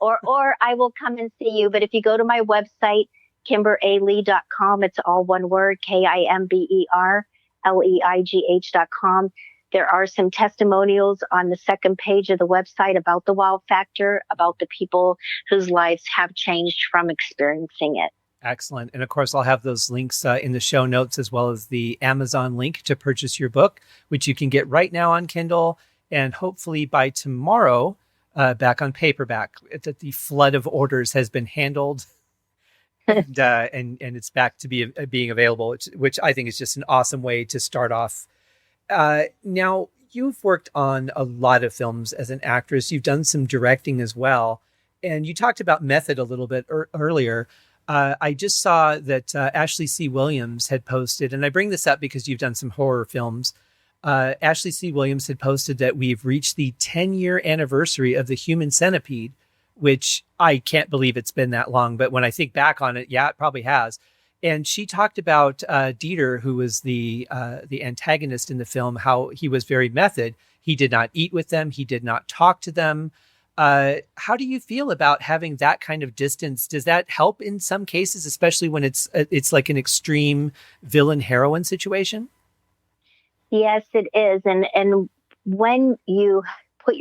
or I will come and see you. But if you go to my website, KimberAleigh.com, it's all one word, KimberLeigh.com. There are some testimonials on the second page of the website about the Wow Factor, about the people whose lives have changed from experiencing it. Excellent. And of course, I'll have those links in the show notes, as well as the Amazon link to purchase your book, which you can get right now on Kindle and hopefully by tomorrow back on paperback. The flood of orders has been handled and it's back to being available, which I think is just an awesome way to start off. Now, you've worked on a lot of films as an actress. You've done some directing as well. And you talked about method a little bit earlier. I just saw that Ashley C. Williams had posted, and I bring this up because you've done some horror films. Ashley C. Williams had posted that we've reached the 10-year anniversary of the Human Centipede, which I can't believe it's been that long. But when I think back on it, yeah, it probably has. And she talked about Dieter, who was the antagonist in the film, how he was very method. He did not eat with them. He did not talk to them. How do you feel about having that kind of distance? Does that help in some cases, especially when it's like an extreme villain heroine situation? Yes, it is. And when you put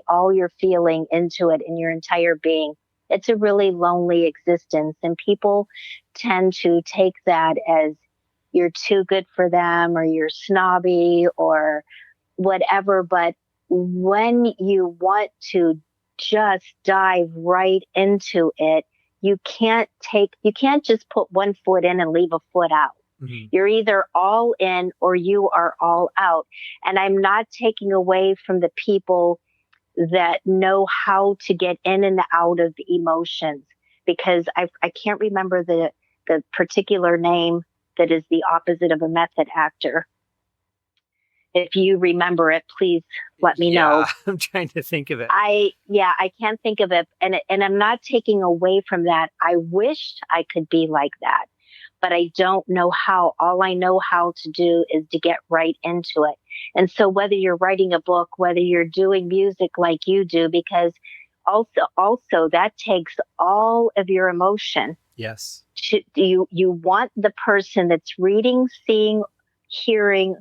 all your feeling into it in your entire being, it's a really lonely existence. And people tend to take that as you're too good for them or you're snobby or whatever. But when you want to just dive right into it, you can't just put one foot in and leave a foot out. Mm-hmm. You're either all in or you are all out. And I'm not taking away from the people that know how to get in and out of emotions, because I can't remember the particular name that is the opposite of a method actor. If you remember it, please let me know. I'm trying to think of it. I can't think of it. And I'm not taking away from that. I wished I could be like that, but I don't know how. All I know how to do is to get right into it. And so whether you're writing a book, whether you're doing music like you do, because also that takes all of your emotion. Yes. You want the person that's reading, seeing, hearing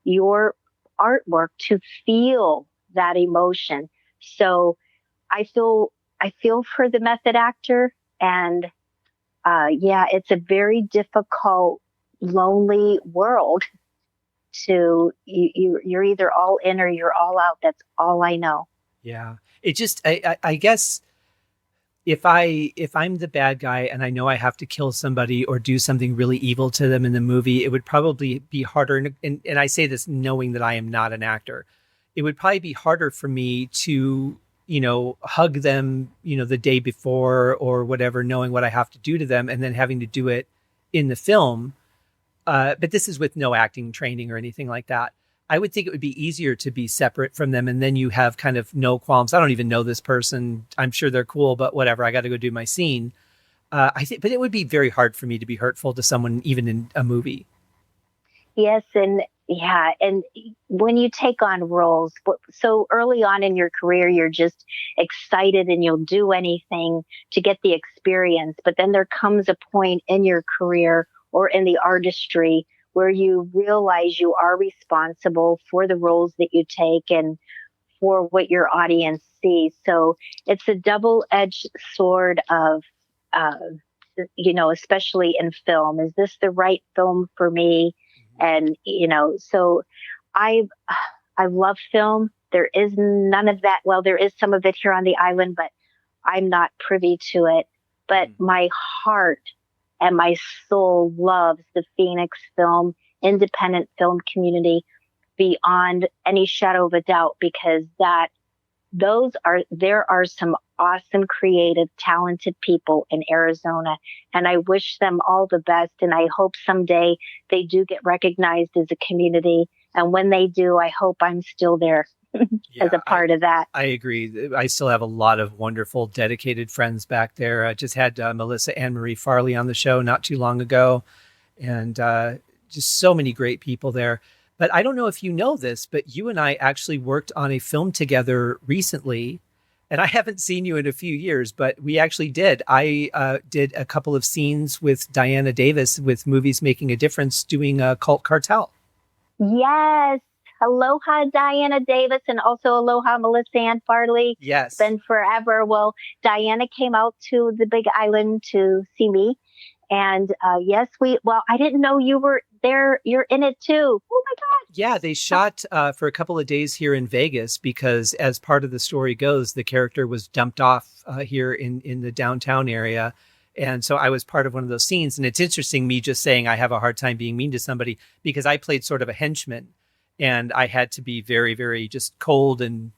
your artwork to feel that emotion. So I feel for the method actor, and it's a very difficult, lonely world. You're either all in or you're all out. That's all I know. Yeah. It just, I guess if I'm the bad guy and I know I have to kill somebody or do something really evil to them in the movie, it would probably be harder. And I say this knowing that I am not an actor. It would probably be harder for me to, hug them, the day before or whatever, knowing what I have to do to them and then having to do it in the film, but this is with no acting training or anything like that. I would think it would be easier to be separate from them. And then you have kind of no qualms. I don't even know this person. I'm sure they're cool, but whatever. I got to go do my scene. I think, but it would be very hard for me to be hurtful to someone, even in a movie. Yes. And yeah. And when you take on roles, so early on in your career, you're just excited and you'll do anything to get the experience. But then there comes a point in your career or in the artistry where you realize you are responsible for the roles that you take and for what your audience sees. So it's a double-edged sword of, especially in film. Is this the right film for me? And, so I love film. There is none of that. Well, there is some of it here on the island, but I'm not privy to it. But my heart and my soul loves the Phoenix film, independent film community beyond any shadow of a doubt, because there are some awesome, creative, talented people in Arizona, and I wish them all the best. And I hope someday they do get recognized as a community. And when they do, I hope I'm still there as a part of that. I agree. I still have a lot of wonderful, dedicated friends back there. I just had Melissa Ann Marie Farley on the show not too long ago, and just so many great people there. But I don't know if you know this, but you and I actually worked on a film together recently, and I haven't seen you in a few years, but we actually did. I did a couple of scenes with Diana Davis with Movies Making a Difference doing Cult Cartel. Yes. Aloha, Diana Davis, and also aloha, Melissa Ann Farley. Yes. It's been forever. Well, Diana came out to the Big Island to see me. And yes, I didn't know you were there. You're in it too. Oh my God. Yeah, they shot for a couple of days here in Vegas because, as part of the story goes, the character was dumped off here in the downtown area. And so I was part of one of those scenes. And it's interesting, me just saying I have a hard time being mean to somebody, because I played sort of a henchman and I had to be very, very just cold and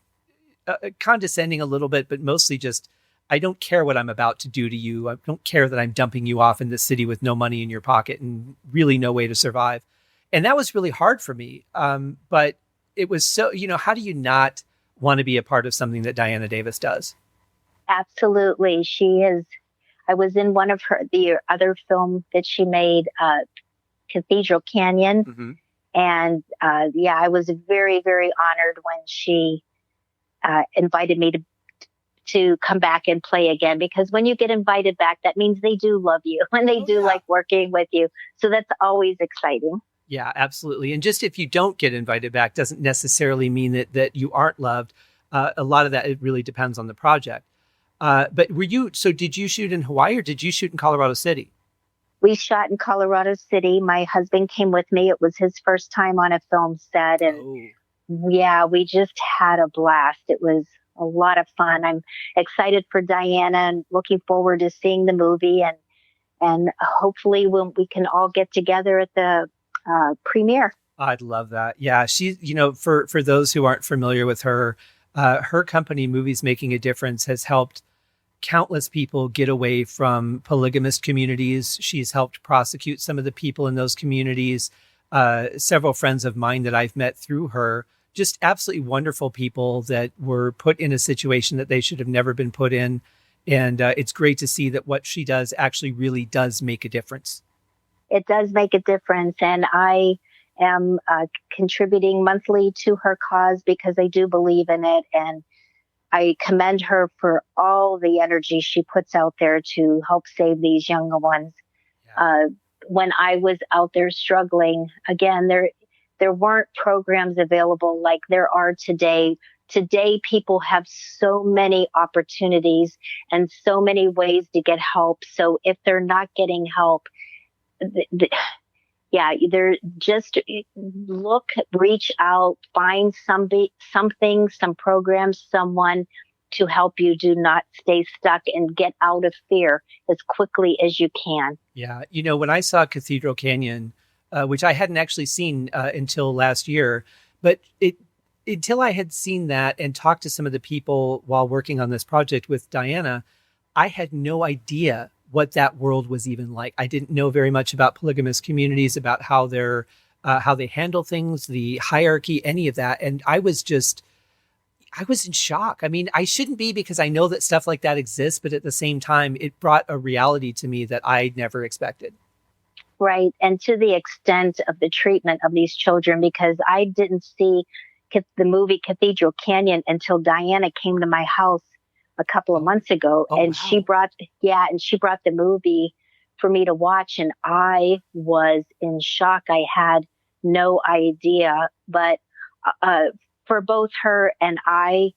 condescending a little bit, but mostly just, I don't care what I'm about to do to you. I don't care that I'm dumping you off in this city with no money in your pocket and really no way to survive. And that was really hard for me. But it was so, how do you not want to be a part of something that Diana Davis does? Absolutely. She is. I was in one of the other film that she made, Cathedral Canyon. Mm-hmm. And I was very, very honored when she invited me to come back and play again, because when you get invited back, that means they do love you and they do like working with you. So that's always exciting. Yeah, absolutely. And just if you don't get invited back doesn't necessarily mean that you aren't loved. A lot of that, it really depends on the project. But did you shoot in Hawaii or did you shoot in Colorado City? We shot in Colorado City. My husband came with me. It was his first time on a film set. And we just had a blast. It was a lot of fun. I'm excited for Diana and looking forward to seeing the movie. And hopefully when we can all get together at the premiere. I'd love that. Yeah. She's, for those who aren't familiar with her, her company, Movies Making a Difference, has helped countless people get away from polygamous communities. She's helped prosecute some of the people in those communities. Several friends of mine that I've met through her, just absolutely wonderful people that were put in a situation that they should have never been put in. And it's great to see that what she does actually really does make a difference. It does make a difference. And I am contributing monthly to her cause because I do believe in it. And I commend her for all the energy she puts out there to help save these younger ones. Yeah. When I was out there struggling, again, there weren't programs available like there are today. Today, people have so many opportunities and so many ways to get help. So if they're not getting help, they're just reach out, find something, some programs, someone to help you. Do not stay stuck and get out of fear as quickly as you can. Yeah. When I saw Cathedral Canyon, which I hadn't actually seen until last year, but until I had seen that and talked to some of the people while working on this project with Diana, I had no idea what that world was even like. I didn't know very much about polygamous communities, about how they handle things, the hierarchy, any of that. And I was in shock. I mean, I shouldn't be, because I know that stuff like that exists, but at the same time, it brought a reality to me that I never expected. Right. And to the extent of the treatment of these children, because I didn't see the movie Cathedral Canyon until Diana came to my house a couple of months ago. And wow. she brought the movie for me to watch. And I was in shock. I had no idea. But for both her and I,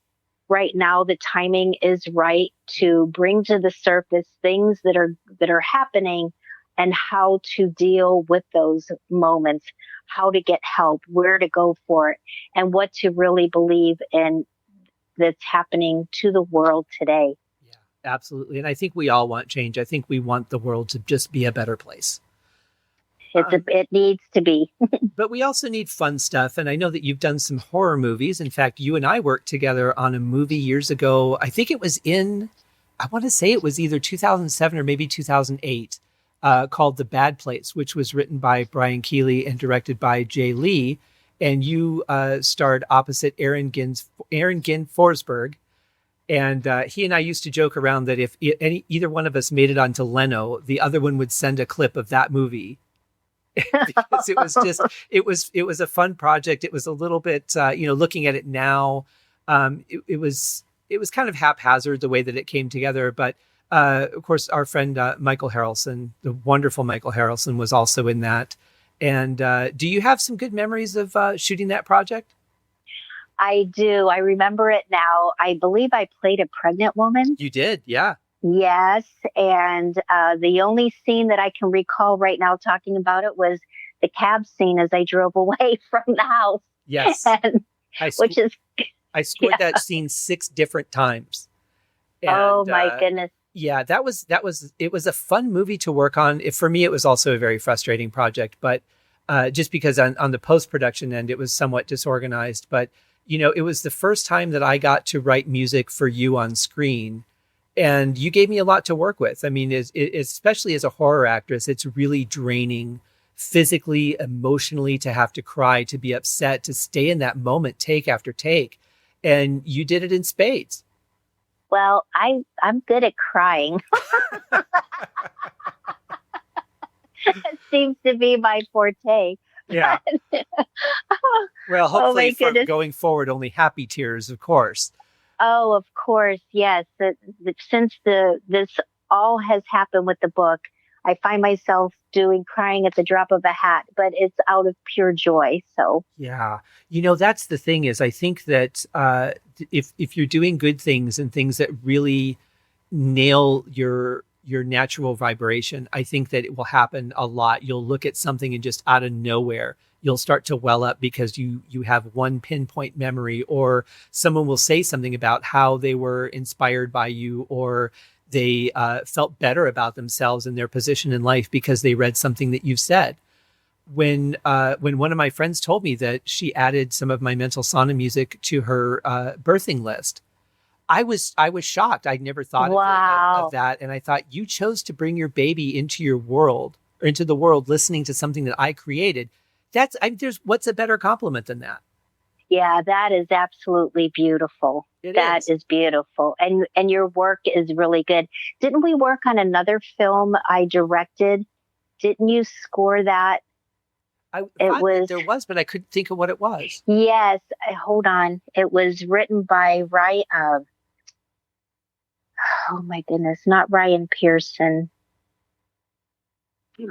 right now, the timing is right to bring to the surface things that are happening and how to deal with those moments, how to get help, where to go for it, and what to really believe in that's happening to the world today. Yeah, absolutely. And I think we all want change. I think we want the world to just be a better place. It needs to be. But we also need fun stuff. And I know that you've done some horror movies. In fact, you and I worked together on a movie years ago. I think it was I want to say it was either 2007 or maybe 2008, called The Bad Place, which was written by Brian Keeley and directed by Jay Leigh. And you starred opposite Aaron Ginn Forsberg. And he and I used to joke around that if either one of us made it onto Leno, the other one would send a clip of that movie. Because it was a fun project. It was a little bit, looking at it now, it was kind of haphazard the way that it came together. But of course, our friend Michael Harrelson, the wonderful Michael Harrelson, was also in that. And do you have some good memories of shooting that project? I do. I remember it now. I believe I played a pregnant woman. You did, yeah. Yes. And the only scene that I can recall right now talking about it was the cab scene as I drove away from the house. Yes. I scored that scene 6 different times. And, oh my goodness. Yeah, it was a fun movie to work on. For me, it was also a very frustrating project, but just because on the post-production end, it was somewhat disorganized. But, it was the first time that I got to write music for you on screen. And you gave me a lot to work with. I mean, especially as a horror actress, it's really draining physically, emotionally, to have to cry, to be upset, to stay in that moment, take after take. And you did it in spades. Well, I'm good at crying. It seems to be my forte. Yeah. Well, hopefully going forward, only happy tears, of course. Oh, of course. Yes. Since this all has happened with the book, I find myself crying at the drop of a hat, but it's out of pure joy. So, yeah, that's the thing is I think that if you're doing good things and things that really nail your natural vibration, I think that it will happen a lot. You'll look at something and just out of nowhere, you'll start to well up because you have one pinpoint memory, or someone will say something about how they were inspired by you, or they felt better about themselves and their position in life because they read something that you've said. When one of my friends told me that she added some of my mental sauna music to her birthing list, I was shocked. I'd never thought of that. And I thought, you chose to bring your baby into your world, or into the world, listening to something that I created. What's a better compliment than that? Yeah, that is absolutely beautiful. That is beautiful. And your work is really good. Didn't we work on another film I directed? Didn't you score that? There was, but I couldn't think of what it was. Yes. Hold on. It was written by Ryan. Oh my goodness. Not Ryan Pearson.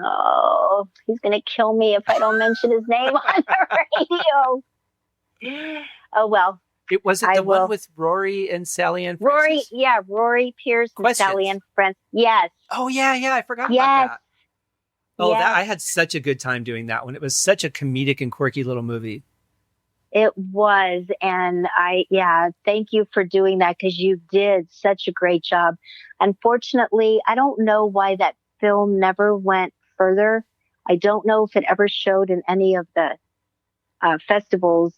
Oh, he's going to kill me if I don't mention his name on the radio. Oh, well. It wasn't the one with Rory and Sally Ann Francis? Rory Pierce and Sally Ann Francis. Yes. Oh, yeah. I forgot about that. Oh, I had such a good time doing that one. It was such a comedic and quirky little movie. It was. And thank you for doing that, because you did such a great job. Unfortunately, I don't know why that film never went further. I don't know if it ever showed in any of the festivals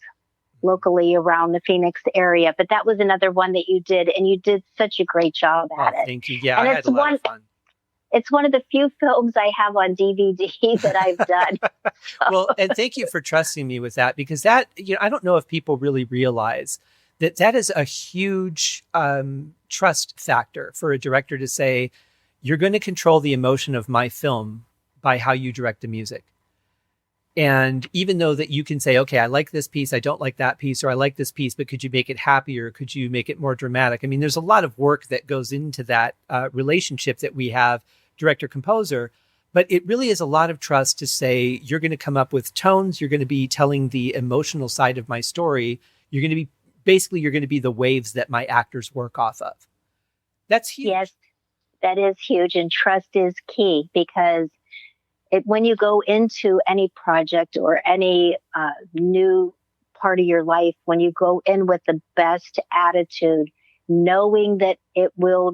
locally around the Phoenix area, but that was another one that you did, and you did such a great job at it. Thank you. Yeah, and I had a lot of fun. it's one of the few films I have on DVD that I've done. Well, and thank you for trusting me with that, because that, I don't know if people really realize that that is a huge trust factor for a director to say, you're going to control the emotion of my film by how you direct the music. And even though that you can say, okay, I like this piece, I don't like that piece, or I like this piece, but could you make it happier? Could you make it more dramatic? I mean, there's a lot of work that goes into that relationship that we have, director-composer, but it really is a lot of trust to say, you're going to come up with tones, you're going to be telling the emotional side of my story, you're going to be the waves that my actors work off of. That's huge. Yes, that is huge. And trust is key, because when you go into any project or any new part of your life, when you go in with the best attitude, knowing that it will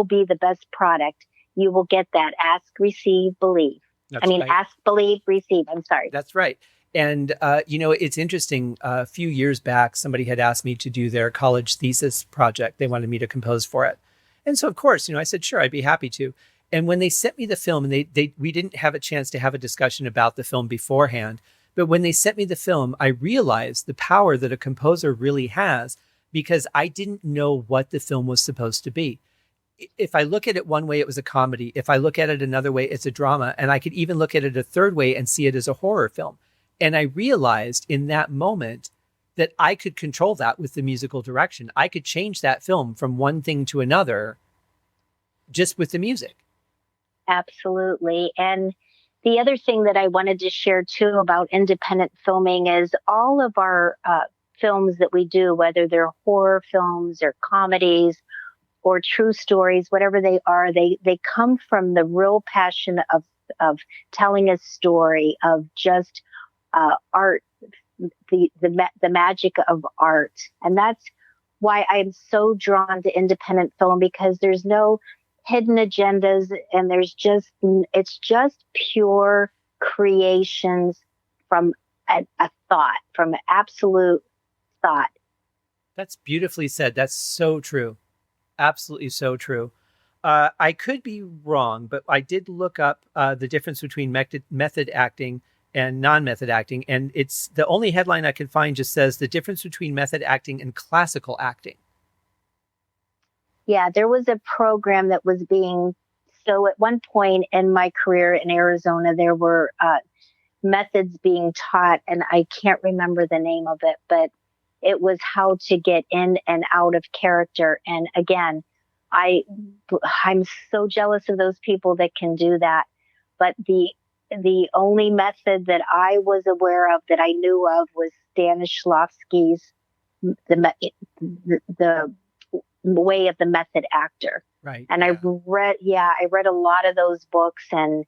be the best product, you will get that. Ask, receive, believe. Right. Ask, believe, receive. I'm sorry. That's right. And, it's interesting. A few years back, somebody had asked me to do their college thesis project. They wanted me to compose for it. And so, of course, I said, sure, I'd be happy to. And when they sent me the film, and we didn't have a chance to have a discussion about the film beforehand, but when they sent me the film, I realized the power that a composer really has, because I didn't know what the film was supposed to be. If I look at it one way, it was a comedy. If I look at it another way, it's a drama. And I could even look at it a third way and see it as a horror film. And I realized in that moment that I could control that with the musical direction. I could change that film from one thing to another just with the music. Absolutely. And the other thing that I wanted to share too about independent filming is all of our films that we do, whether they're horror films or comedies or true stories, whatever they are, they come from the real passion of telling a story, of just art, the magic of art. And that's why I'm so drawn to independent film, because there's no hidden agendas, and it's just pure creations from a thought, from absolute thought. That's beautifully said. That's so true. Absolutely so true. I could be wrong, but I did look up the difference between method acting and non-method acting. And it's the only headline I could find just says the difference between method acting and classical acting. Yeah, there was a program that was so at one point in my career in Arizona, there were methods being taught, and I can't remember the name of it, but it was how to get in and out of character. And again, I'm so jealous of those people that can do that. But the only method that I was aware of, that I knew of, was Stanislavski's the way of the method actor. Right. And yeah. I read a lot of those books, and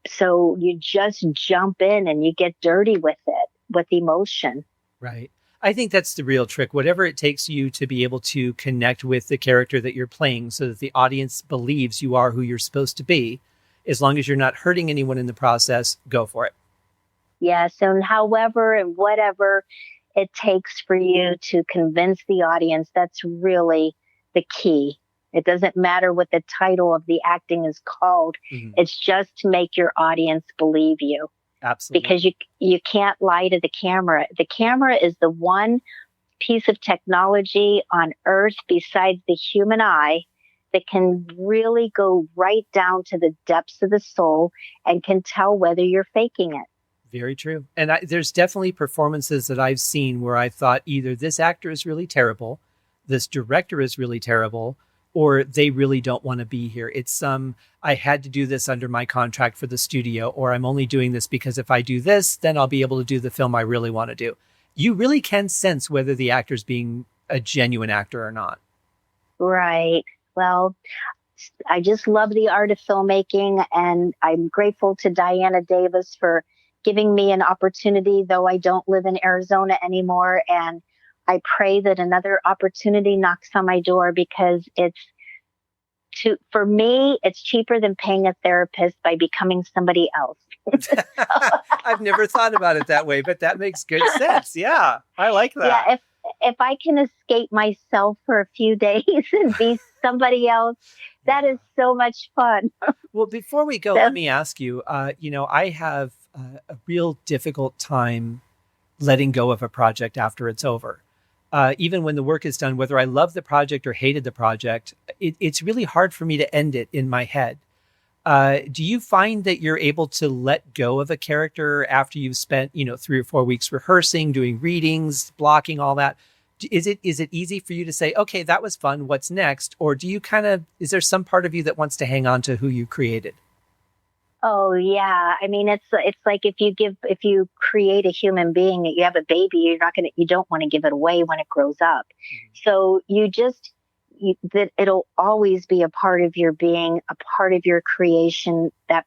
so you just jump in and you get dirty with it, with emotion. Right. I think that's the real trick. Whatever it takes you to be able to connect with the character that you're playing so that the audience believes you are who you're supposed to be, as long as you're not hurting anyone in the process, go for it. Yes. And however and whatever it takes for you to convince the audience, that's really the key. It doesn't matter what the title of the acting is called. Mm-hmm. It's just to make your audience believe you. Absolutely. Because you can't lie to the camera. The camera is the one piece of technology on earth besides the human eye that can really go right down to the depths of the soul and can tell whether you're faking it. Very true. And there's definitely performances that I've seen where I thought either this actor is really terrible, this director is really terrible, or they really don't want to be here. It's I had to do this under my contract for the studio, or I'm only doing this because if I do this, then I'll be able to do the film I really want to do. You really can sense whether the actor's being a genuine actor or not. Right. Well, I just love the art of filmmaking, and I'm grateful to Diana Davis for giving me an opportunity, though I don't live in Arizona anymore. And I pray that another opportunity knocks on my door, because for me, it's cheaper than paying a therapist by becoming somebody else. I've never thought about it that way, but that makes good sense. Yeah, I like that. Yeah, if I can escape myself for a few days and be somebody else, that is so much fun. Well, before we go, So, let me ask you, I have a real difficult time letting go of a project after it's over. Even when the work is done, whether I love the project or hated the project, it's really hard for me to end it in my head. Do you find that you're able to let go of a character after you've spent, 3 or 4 weeks rehearsing, doing readings, blocking, all that? Is it easy for you to say, okay, that was fun, what's next? Or do you is there some part of you that wants to hang on to who you created? oh yeah, I mean, it's like if you create a human being, you have a baby, you don't want to give it away when it grows up. So that it'll always be a part of your being, a part of your creation. That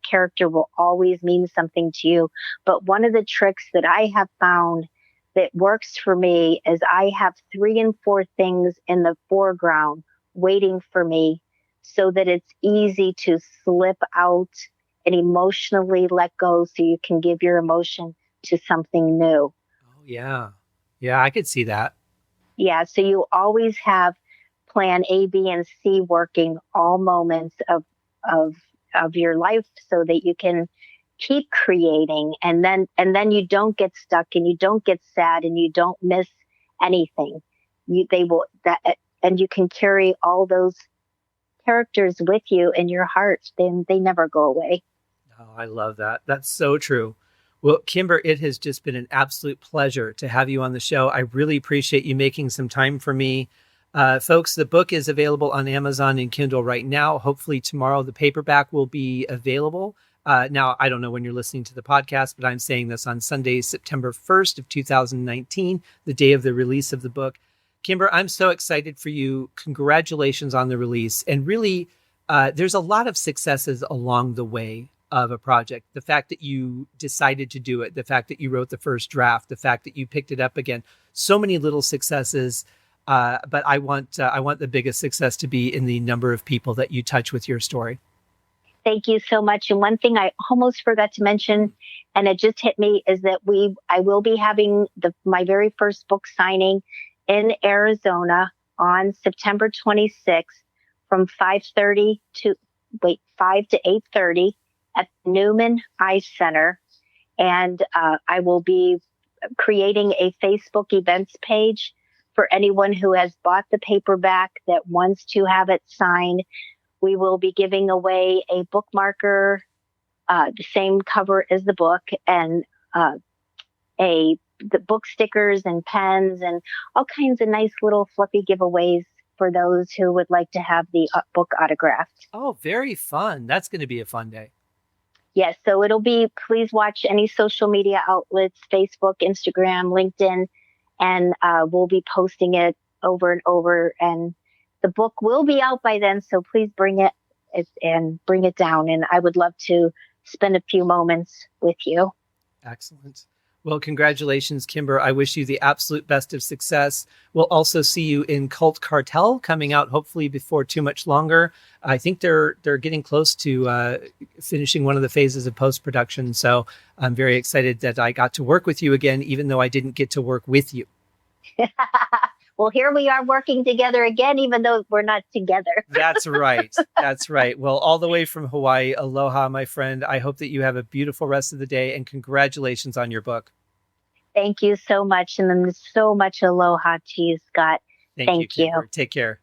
character will always mean something to you. But one of the tricks that I have found that works for me is I have 3 and 4 things in the foreground waiting for me so that it's easy to slip out and emotionally let go so you can give your emotion to something new. Oh, yeah. Yeah, I could see that. Yeah. So you always have plan A, B, and C working all moments of, of your life so that you can keep creating, and then you don't get stuck and you don't get sad and you don't miss anything. And you can carry all those characters with you in your heart. They never go away. Oh, I love that. That's so true. Well, Kimber, it has just been an absolute pleasure to have you on the show. I really appreciate you making some time for me. Folks, the book is available on Amazon and Kindle right now. Hopefully tomorrow the paperback will be available. Now, I don't know when you're listening to the podcast, but I'm saying this on Sunday, September 1st of 2019, the day of the release of the book. Kimber, I'm so excited for you. Congratulations on the release. And really, there's a lot of successes along the way of a project. The fact that you decided to do it, the fact that you wrote the first draft, the fact that you picked it up again, so many little successes. But I want the biggest success to be in the number of people that you touch with your story. Thank you so much. And one thing I almost forgot to mention, and it just hit me, is that I will be having my very first book signing in Arizona on September 26th from 5 to 8:30 at the Newman Eye Center. And I will be creating a Facebook events page for anyone who has bought the paperback that wants to have it signed. We will be giving away a bookmarker, the same cover as the book, and the book stickers and pens and all kinds of nice little fluffy giveaways for those who would like to have the book autographed. Oh, very fun. That's going to be a fun day. Yes, so please watch any social media outlets, Facebook, Instagram, LinkedIn, and we'll be posting it over and over. And the book will be out by then, so please bring it down. And I would love to spend a few moments with you. Excellent. Well, congratulations, Kimber. I wish you the absolute best of success. We'll also see you in Cult Cartel coming out hopefully before too much longer. I think they're getting close to finishing one of the phases of post-production. So I'm very excited that I got to work with you again, even though I didn't get to work with you. Well, here we are working together again, even though we're not together. That's right. That's right. Well, all the way from Hawaii, aloha, my friend. I hope that you have a beautiful rest of the day, and congratulations on your book. Thank you so much. And then so much aloha to you, Scott. Thank you. Kimber. Take care.